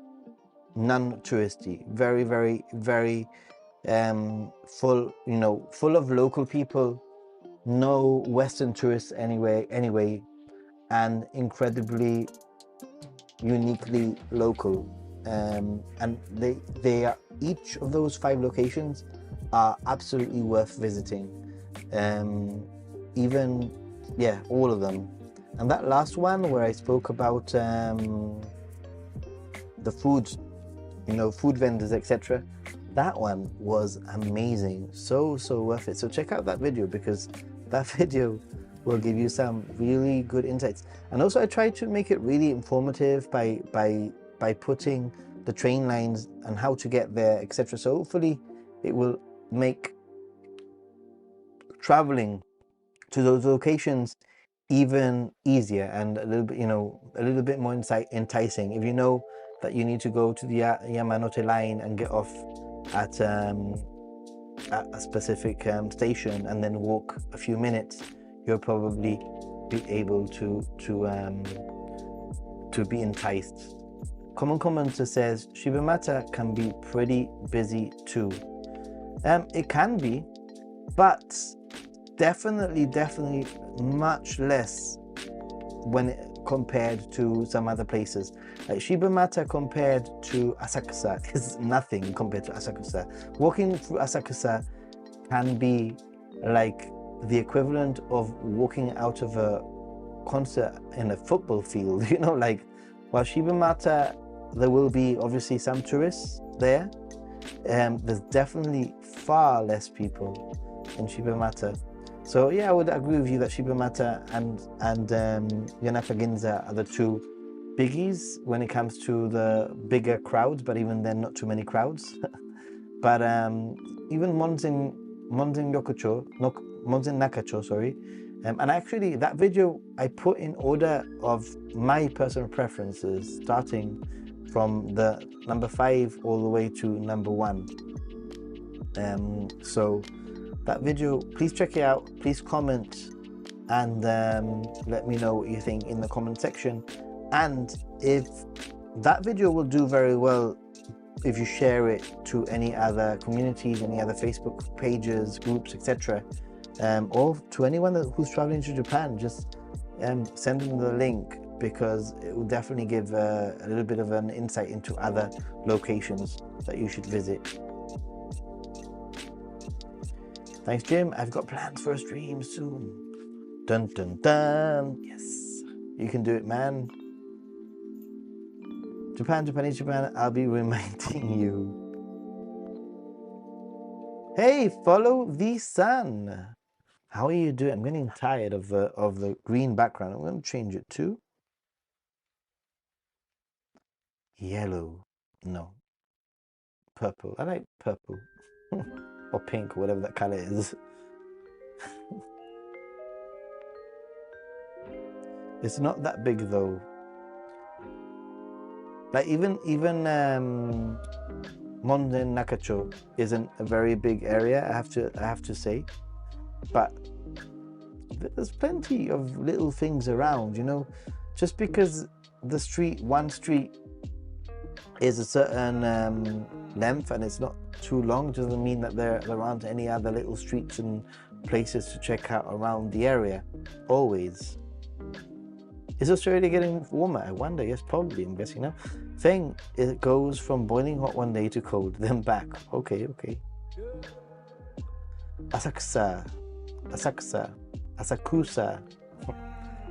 non-touristy, very, very, very full, you know, full of local people, no Western tourists anyway, and incredibly uniquely local. And they are, each of those 5 locations are absolutely worth visiting. Even, yeah, all of them. And that last one where I spoke about the food, you know, food vendors, etc., that one was amazing. So worth it. So check out that video, because that video will give you some really good insights. And also I tried to make it really informative by putting the train lines and how to get there, etc. So hopefully it will make traveling to those locations even easier and a little bit, you know, a little bit more enticing. If you know that you need to go to the Yamanote line and get off at a specific station and then walk a few minutes, you'll probably be able to be enticed. Common Commenter says Shibamata can be pretty busy too. It can be, but definitely much less when compared to some other places. Like Shibamata compared to Asakusa is nothing compared to Asakusa. Walking through Asakusa can be like the equivalent of walking out of a concert in a football field, you know, like, while Shibamata, there will be obviously some tourists there, there's definitely far less people in Shibamata. So yeah, I would agree with you that Shibamata and Yanaka Ginza are the 2 biggies when it comes to the bigger crowds, but even then not too many crowds. But even Monzen Nakacho, sorry. And actually that video I put in order of my personal preferences, starting from the number 5 all the way to number 1. So that video, please check it out, please comment, and let me know what you think in the comment section. And if that video will do very well if you share it to any other communities, any other Facebook pages, groups, etc., or to anyone who's traveling to Japan, just send them the link, because it will definitely give a little bit of an insight into other locations that you should visit. Thanks, Jim. I've got plans for a stream soon. Dun dun dun. Yes, you can do it, man. Japanese Japan, I'll be reminding you. Hey, follow the sun. How are you doing? I'm getting tired of the green background. I'm going to change it to yellow. No, purple. I like purple. Or pink, or whatever that color is. It's not that big though. Like even Monden Nakacho isn't a very big area, I have to say, but there's plenty of little things around, you know. Just because one street is a certain length and it's not too long doesn't mean that there aren't any other little streets and places to check out around the area. Always. Is Australia getting warmer? I wonder. Yes, probably. I'm guessing now. Thing, it goes from boiling hot one day to cold, then back. Okay. Asakusa.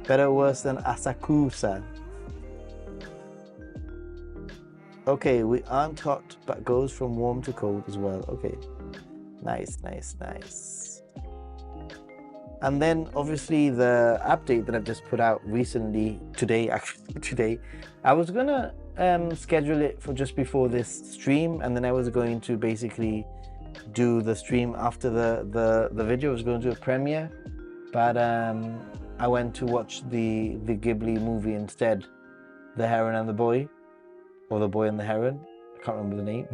Better or worse than Asakusa. Okay, we aren't hot, but goes from warm to cold as well. Okay. Nice. And then obviously the update that I've just put out recently, today, I was gonna schedule it for just before this stream, and then I was going to basically do the stream after the video. I was going to do a premiere, but I went to watch the Ghibli movie instead, The Heron and the Boy, or The Boy and the Heron. I can't remember the name.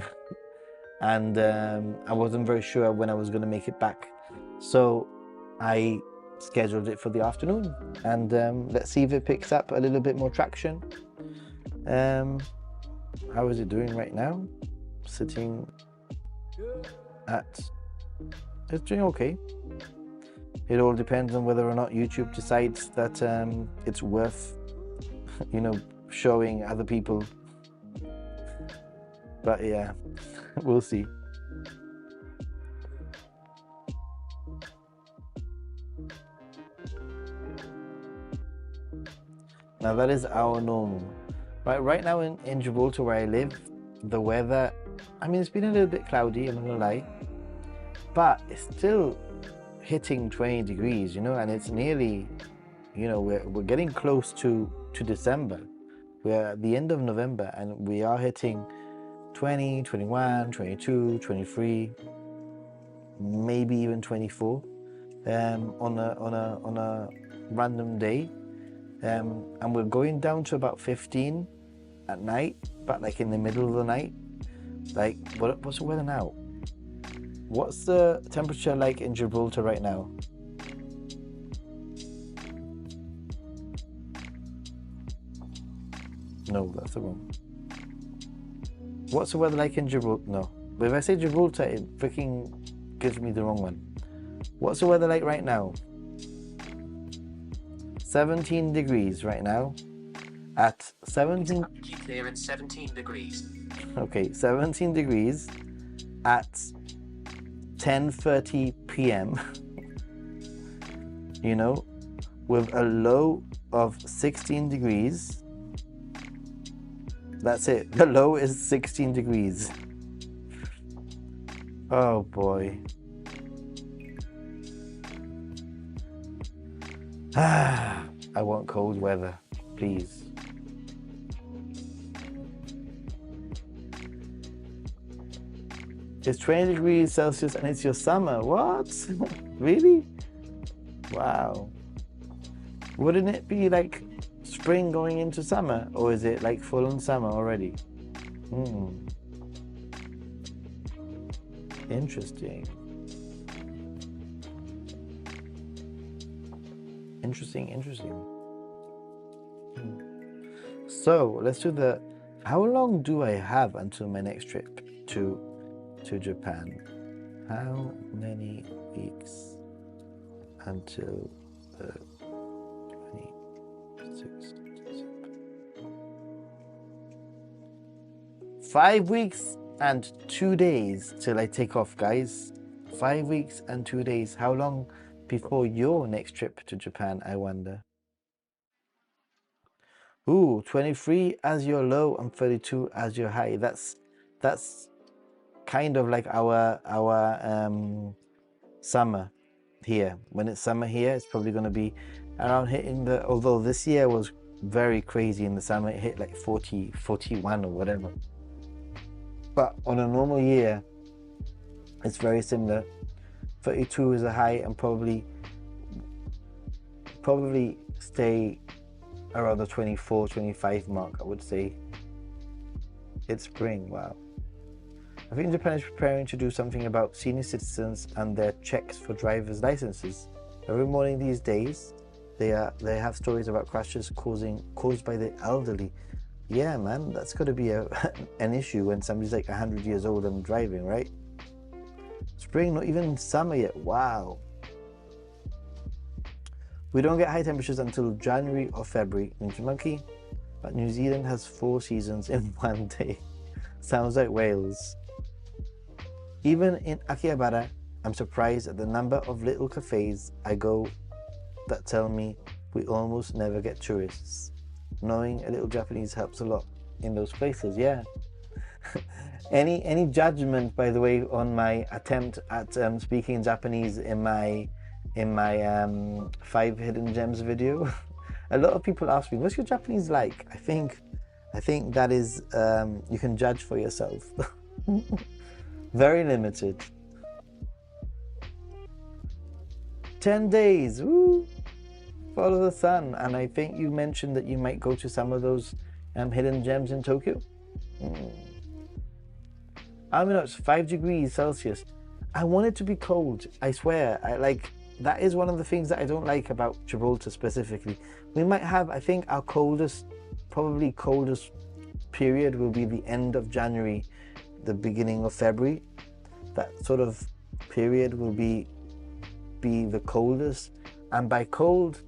And I wasn't very sure when I was going to make it back, so I scheduled it for the afternoon, and let's see if it picks up a little bit more traction. How is it doing right now? Sitting at, it's doing okay. It all depends on whether or not YouTube decides that it's worth, you know, showing other people. But yeah, we'll see. Now that is our normal. Right now in Gibraltar where I live, the weather, I mean, it's been a little bit cloudy, I'm not gonna lie, but it's still hitting 20 degrees, you know, and it's nearly, you know, we're getting close to December. We're at the end of November and we are hitting 20, 21, 22, 23, maybe even 24 on a random day. And we're going down to about 15 at night, but like in the middle of the night. Like, what's the weather now? What's the temperature like in Gibraltar right now? No, that's the wrong. What's the weather like in Gibraltar? No, but if I say Gibraltar, it freaking gives me the wrong one. What's the weather like right now? 17 degrees right now. At 17. Clear at 17 degrees. Okay, 17 degrees at 10:30 p.m. You know, with a low of 16 degrees. That's it. The low is 16 degrees. Oh boy. I want cold weather, please. It's 20 degrees Celsius and it's your summer. What? Really? Wow. Wouldn't it be like spring going into summer, or is it like full on summer already? Interesting. Interesting. So let's do the, how long do I have until my next trip to Japan? How many weeks until the 26th? 5 weeks and 2 days till I take off, guys. 5 weeks and 2 days. How long before your next trip to Japan, I wonder? Ooh, 23 as your low and 32 as your high. That's kind of like our summer here. When it's summer here, it's probably going to be around hitting the, although this year was very crazy in the summer, it hit like 40, 41 or whatever. But on a normal year, it's very similar. 32 is a high and probably stay around the 24, 25 mark, I would say. It's spring, wow. I think Japan is preparing to do something about senior citizens and their checks for driver's licenses. Every morning these days, they have stories about crashes caused by the elderly. Yeah, man, that's got to be an issue when somebody's like 100 years old and driving, right? Spring, not even summer yet. Wow. We don't get high temperatures until January or February. Ninja Monkey, but New Zealand has 4 seasons in one day. Sounds like Wales. Even in Akihabara, I'm surprised at the number of little cafes I go that tell me we almost never get tourists. Knowing a little Japanese helps a lot in those places, yeah. Any judgment, by the way, on my attempt at speaking Japanese in my 5 hidden gems video? A lot of people ask me, what's your Japanese like? I think I think that is, you can judge for yourself. Very limited. 10 days, woo! Follow the sun. And I think you mentioned that you might go to some of those hidden gems in Tokyo. I mean, it's 5 degrees Celsius. I want it to be cold, I swear. That is one of the things that I don't like about Gibraltar specifically. We might have, I think our probably coldest period will be the end of January, the beginning of February. That sort of period will be the coldest. And by cold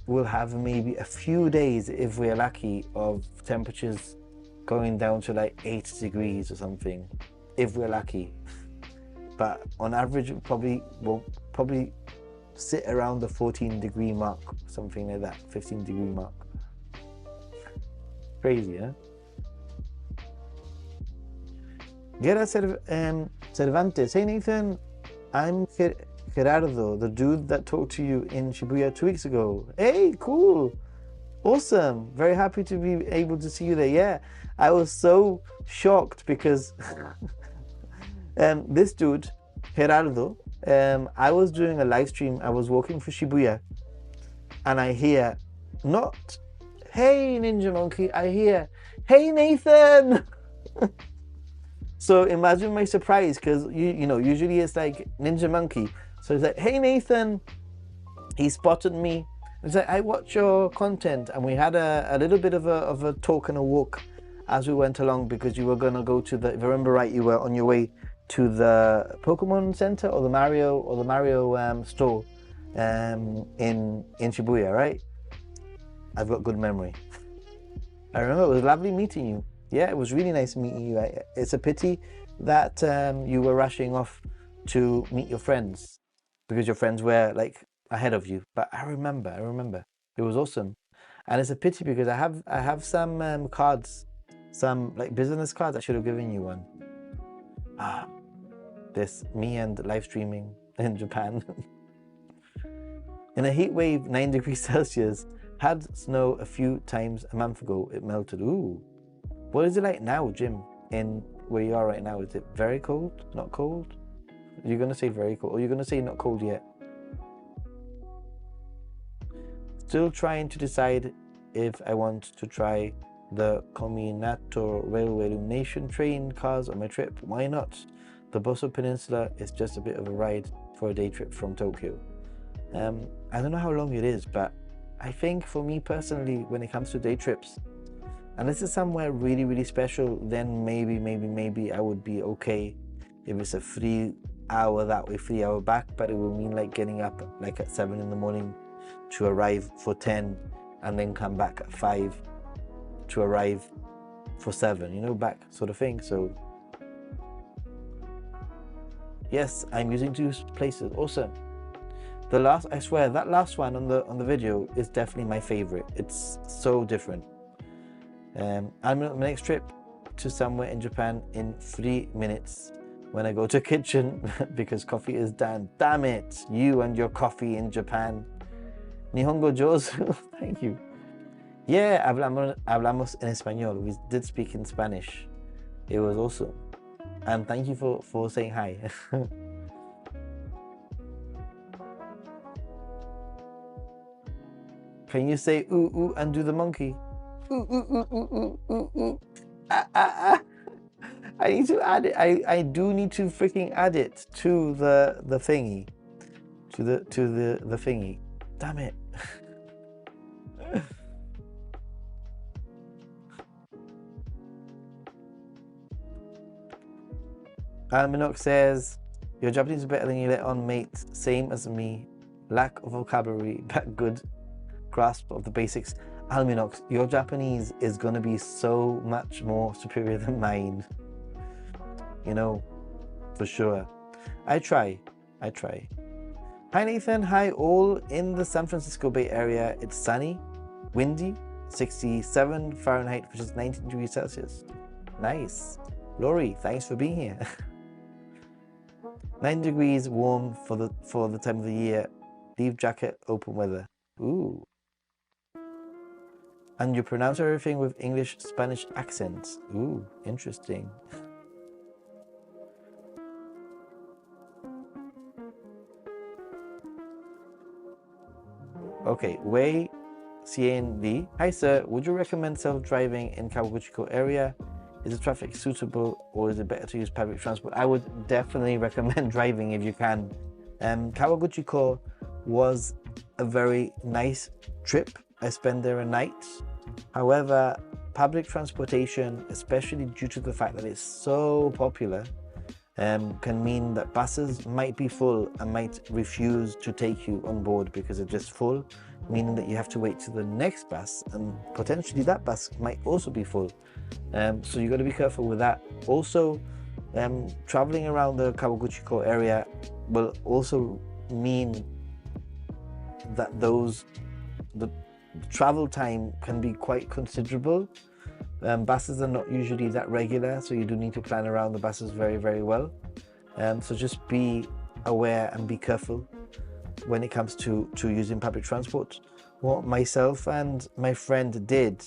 we'll have maybe a few days, if we're lucky, of temperatures going down to like 8 degrees or something, if we're lucky. But on average, we'll probably sit around the 14-degree mark, something like that, 15-degree mark. Crazy, huh? Gera Cervantes. Hey Nathan, I'm Gerardo, the dude that talked to you in Shibuya 2 weeks ago. Hey, cool. Awesome. Very happy to be able to see you there. Yeah, I was so shocked because this dude, Gerardo, I was doing a live stream. I was walking for Shibuya and I hear not, hey Ninja Monkey, I hear, hey Nathan. So imagine my surprise, because you know, usually it's like Ninja Monkey. So he's like, hey Nathan. He spotted me. He's like, I watch your content. And we had a little bit of a talk and a walk as we went along, because you were going to go to the, if I remember right, you were on your way to the Pokemon Center or the Mario store in Shibuya, right? I've got good memory. I remember it was lovely meeting you. Yeah, it was really nice meeting you. It's a pity that you were rushing off to meet your friends, because your friends were like ahead of you. But I remember. It was awesome. And it's a pity because I have some cards, some like business cards. I should have given you one. This, me and live streaming in Japan. In a heat wave, 9 degrees Celsius, had snow a few times a month ago. It melted. Ooh. What is it like now, Jim, in where you are right now? Is it very cold? Not cold? You're going to say very cold, or you're going to say not cold yet? Still trying to decide if I want to try the Kominato Railway Illumination train cars on my trip. Why not? The Boso Peninsula is just a bit of a ride for a day trip from Tokyo. I don't know how long it is, but I think for me personally, when it comes to day trips, and this is somewhere really, really special, then maybe I would be okay if it's a 3 hour that way, 3 hour back, but it will mean like getting up like at 7 in the morning to arrive for 10 and then come back at 5 to arrive for 7, you know, back sort of thing. So yes, I'm using 2 places. Awesome. I swear that last one on the video is definitely my favorite. It's so different. I'm on my next trip to somewhere in Japan in 3 minutes when I go to kitchen because coffee is done. Damn it, you and your coffee in Japan. Nihongo Josu, thank you. Yeah, hablamos en español. We did speak in Spanish. It was awesome. And thank you for saying hi. Can you say ooh ooh and do the monkey? Ooh ooh ooh ooh ooh ooh ooh. Ah ah ah. I need to add it. I do need to freaking add it to the thingy. To the thingy. Damn it. Minox says, your Japanese is better than you let on, mate. Same as me. Lack of vocabulary, but good grasp of the basics. Alminox, your Japanese is going to be so much more superior than mine. You know, for sure. I try. Hi Nathan, hi all in the San Francisco Bay Area. It's sunny, windy, 67 Fahrenheit, which is 19 degrees Celsius. Nice. Lori, thanks for being here. 9 degrees warm for the time of the year. Leave jacket, open weather. Ooh. And you pronounce everything with English, Spanish accents. Ooh, interesting. Okay, Wei CND. Hi sir, would you recommend self-driving in Kawaguchiko area? Is the traffic suitable or is it better to use public transport? I would definitely recommend driving if you can. Kawaguchiko was a very nice trip. I spent there a night. However, public transportation, especially due to the fact that it's so popular, can mean that buses might be full and might refuse to take you on board because they're just full, meaning that you have to wait to the next bus, and potentially that bus might also be full. So you got to be careful with that. Also, traveling around the Kawaguchiko area will also mean that the travel time can be quite considerable. Buses are not usually that regular, so you do need to plan around the buses very, very well. So just be aware and be careful when it comes to using public transport. What myself and my friend did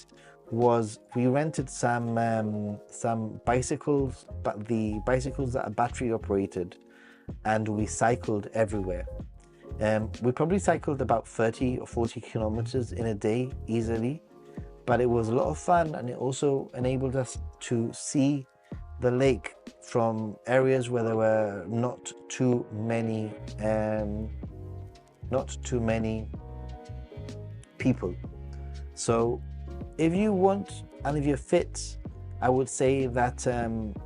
was we rented some bicycles, but the bicycles that are battery operated, and we cycled everywhere. We probably cycled about 30 or 40 kilometers in a day easily, but it was a lot of fun, and it also enabled us to see the lake from areas where there were not too many people. So if you want and if you're fit, I would say that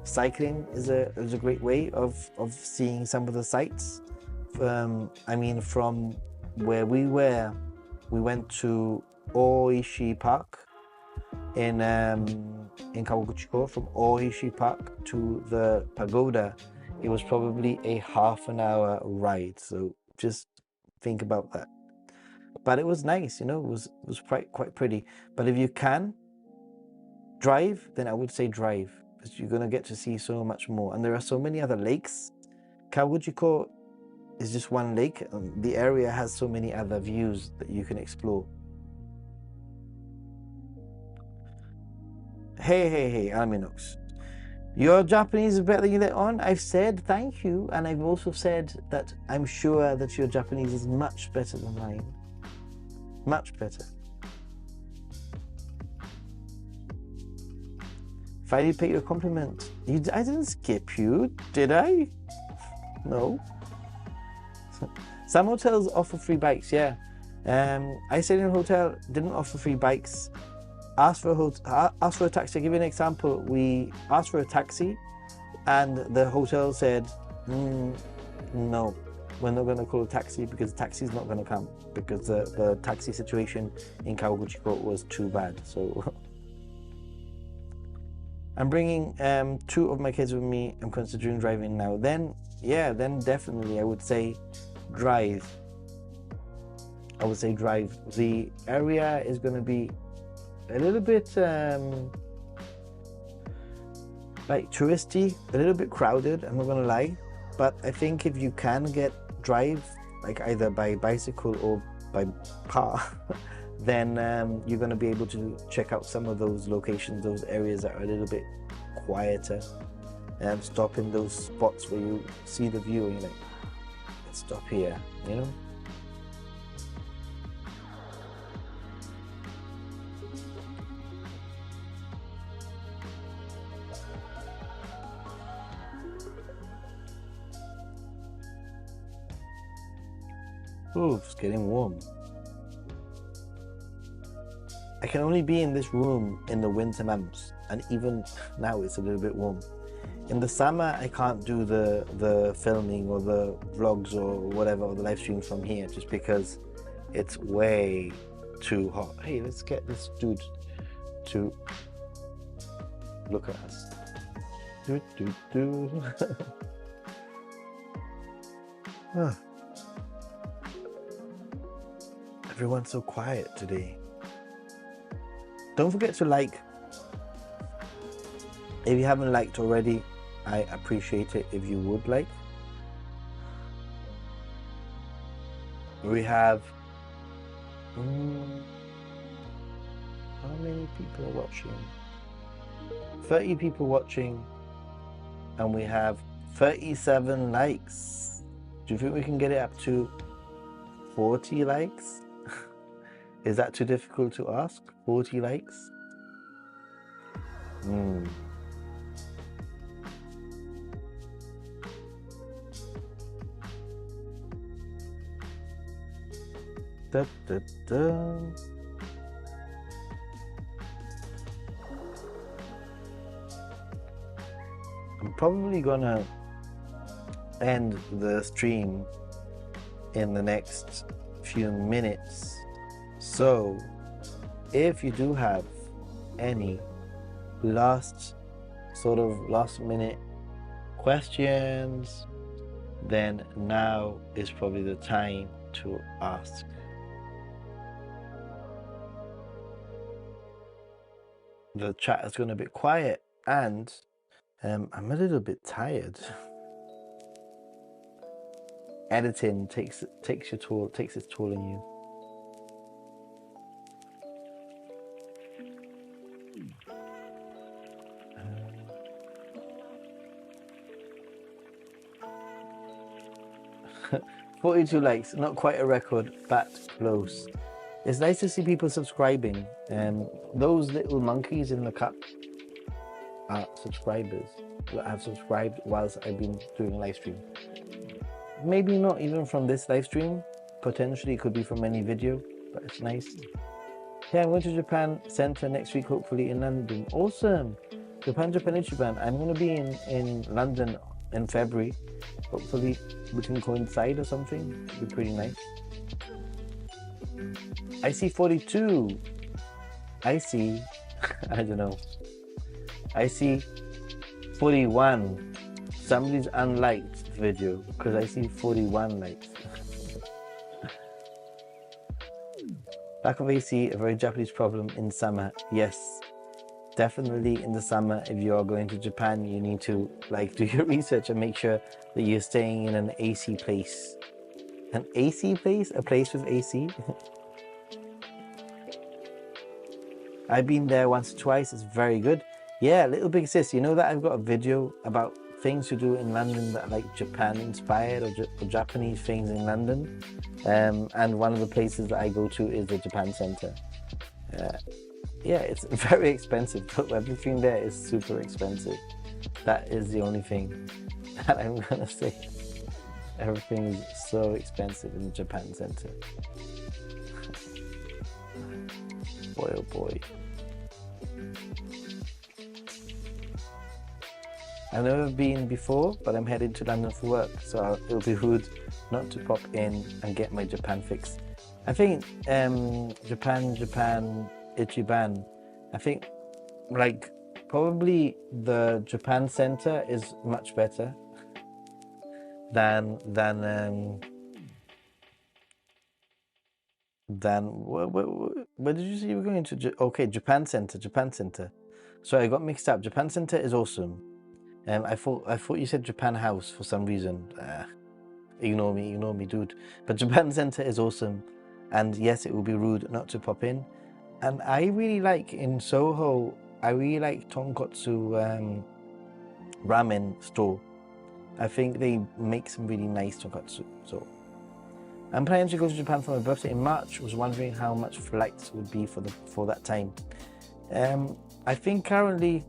cycling is a great way of seeing some of the sights. I mean, from where we were, we went to Oishi Park in Kawaguchiko. From Oishi Park to the pagoda, it was probably a half-an-hour ride. So just think about that. But it was nice, you know. It was quite pretty. But if you can drive, then I would say drive, because you're gonna get to see so much more. And there are so many other lakes. Kawaguchiko is just one lake, and the area has so many other views that you can explore. Hey, Aminox. Your Japanese is better than you let on. I've said thank you, and I've also said that I'm sure that your Japanese is much better than mine. Much better. If I did pay you a compliment, I didn't skip you, did I? No. Some hotels offer free bikes, yeah. I stayed in a hotel, didn't offer free bikes. Asked for a taxi. I'll give you an example. We asked for a taxi, and the hotel said, no, we're not going to call a taxi because the taxi's not going to come, because the taxi situation in Kawaguchiko was too bad. So I'm bringing 2 of my kids with me. I'm considering driving now. Then definitely I would say drive. The area is going to be a little bit like touristy, a little bit crowded, I'm not gonna lie, but I think if you can drive like either by bicycle or by car, then you're gonna be able to check out some of those locations, those areas that are a little bit quieter, and stop in those spots where you see the view and you're like, let's stop here, you know. Ooh, it's getting warm. I can only be in this room in the winter months, and even now it's a little bit warm. In the summer, I can't do the filming or the vlogs or whatever, or the live stream from here, just because it's way too hot. Hey, let's get this dude to look at us. Everyone's so quiet today. Don't forget to like. If you haven't liked already, I appreciate it if you would like. We have How many people are watching? 30 people watching, and we have 37 likes. Do you think we can get it up to 40 likes? Is that too difficult to ask? 40 likes? Da, da, da. I'm probably gonna end the stream in the next few minutes. So if you do have any last minute questions, then now is probably the time to ask. The chat has gone a bit quiet, and I'm a little bit tired. Editing takes its toll on you. 42 likes, not quite a record, but close. It's nice to see people subscribing. Those little monkeys in the cup are subscribers that have subscribed whilst I've been doing a live stream. Maybe not even from this live stream. Potentially it could be from any video, but it's nice. Yeah, I'm going to Japan Center next week, hopefully in London. Awesome. Japan Ichiban. I'm going to be in London in February. Hopefully we can coincide or something. It'd be pretty nice. I see 42. I see, I don't know. I see 41. Somebody's unliked the video because I see 41 likes. Lack of AC, a very Japanese problem in summer. Yes, definitely in the summer. If you are going to Japan, you need to do your research and make sure that you're staying in an AC place. An AC place? A place with AC? I've been there once or twice. It's very good. Yeah, Little Big Sis, you know that I've got a video about things to do in London that are like Japan inspired or Japanese things in London. And one of the places that I go to is the Japan Center. Yeah, it's very expensive, but everything there is super expensive. That is the only thing that I'm gonna say. Everything is so expensive in the Japan Center. Boy, oh boy. I've never been before, but I'm heading to London for work, so it'll be rude not to pop in and get my Japan fix. I think Japan Ichiban. I think probably the Japan Center is much better than where did you say you were going to? Okay, Japan Center. Sorry, I got mixed up. Japan Center is awesome. I thought you said Japan House for some reason. Ignore me, dude. But Japan Center is awesome, and yes, it would be rude not to pop in. And I really like in Soho. I really like Tonkotsu ramen store. I think they make some really nice tonkotsu. So I'm planning to go to Japan for my birthday in March. Was wondering how much flights would be for that time. I think currently,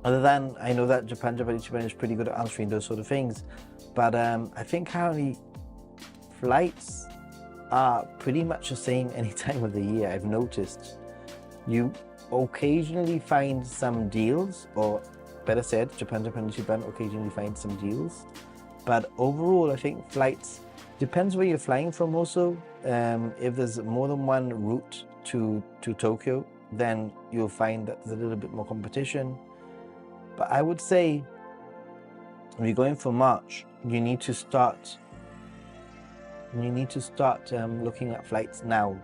other than I know that Japan Ichiban is pretty good at answering those sort of things, but I think currently flights are pretty much the same any time of the year. I've noticed you occasionally find some deals, or better said, Japan Ichiban occasionally finds some deals, but overall I think flights depends where you're flying from also. If there's more than one route to Tokyo, then you'll find that there's a little bit more competition. But I would say if you're going for March, you need to start looking at flights now,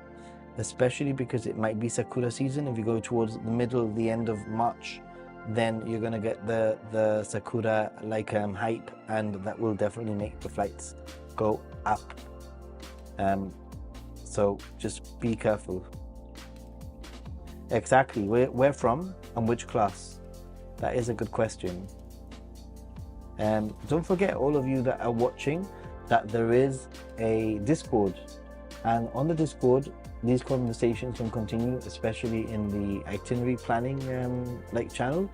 especially because it might be Sakura season. If you go towards the end of March, then you're gonna get the Sakura hype, and that will definitely make the flights go up. So just be careful. Exactly. Where from and which class? That is a good question. Don't forget, all of you that are watching, that there is a Discord, and on the Discord these conversations can continue, especially in the itinerary planning like channel.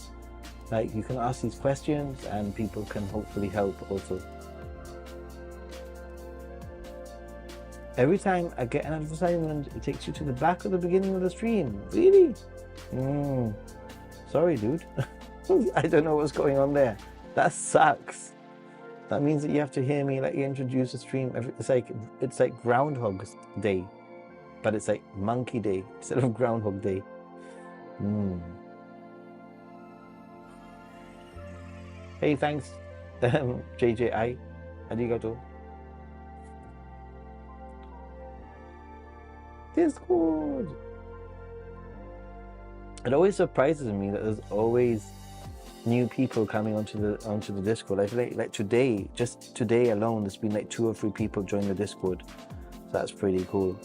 Like, you can ask these questions and people can hopefully help also. Every time I get an advertisement, it takes you to the back of the beginning of the stream. Really? Sorry, dude. I don't know what's going on there. That sucks. That means that you have to hear me like introduce a stream. It's like Groundhog Day, but it's like Monkey Day instead of Groundhog Day. Hey, thanks, JJI. Arigato. Discord. It always surprises me that there's always new people coming onto the Discord. I feel like today, just today alone, there's been like 2 or 3 people join the Discord. So that's pretty cool.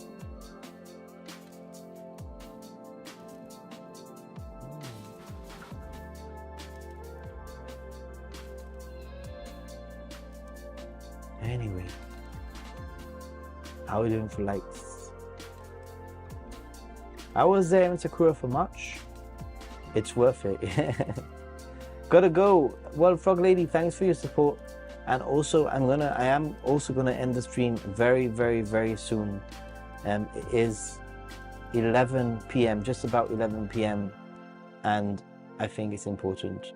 Anyway, how are we doing for likes? I was there in Sakura for March. It's worth it. Gotta go. Well, Frog Lady, thanks for your support. And also, I am also gonna end the stream very, very, very soon. It is 11 p.m., just about 11 p.m. And I think it's important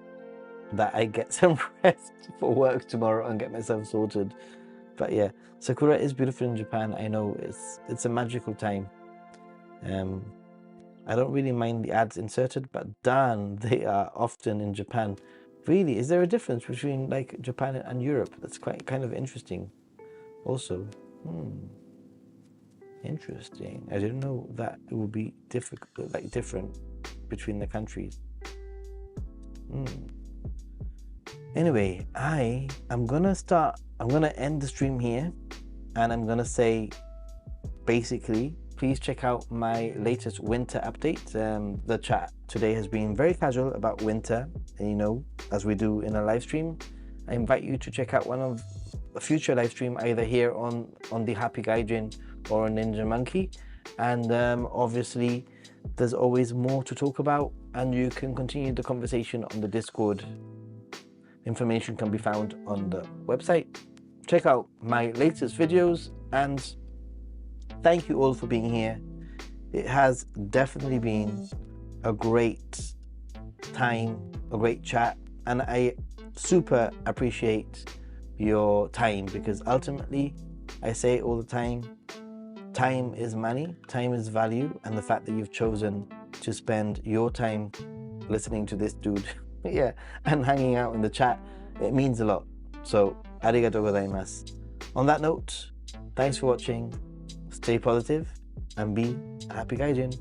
that I get some rest for work tomorrow and get myself sorted. But yeah, Sakura is beautiful in Japan. I know it's a magical time. I don't really mind the ads inserted, but darn, they are often in Japan. Really, is there a difference between like Japan and Europe? That's quite kind of interesting. Also, interesting. I didn't know that it would be difficult, like different between the countries. Anyway, I'm gonna end the stream here, and I'm gonna say, basically, please check out my latest winter update. The chat today has been very casual about winter, you know, as we do in a live stream. I invite you to check out one of a future live stream, either here on the Happy Gaijin or on Ninja Monkey. And obviously, there's always more to talk about, and you can continue the conversation on the Discord. Information can be found on the website. Check out my latest videos, and thank you all for being here. It has definitely been a great time, a great chat, and I super appreciate your time, because ultimately, I say it all the time, time is money, time is value, and the fact that you've chosen to spend your time listening to this dude, yeah, and hanging out in the chat, it means a lot. So, arigatou gozaimasu. On that note, thanks for watching. Stay positive and be a happy gaijin.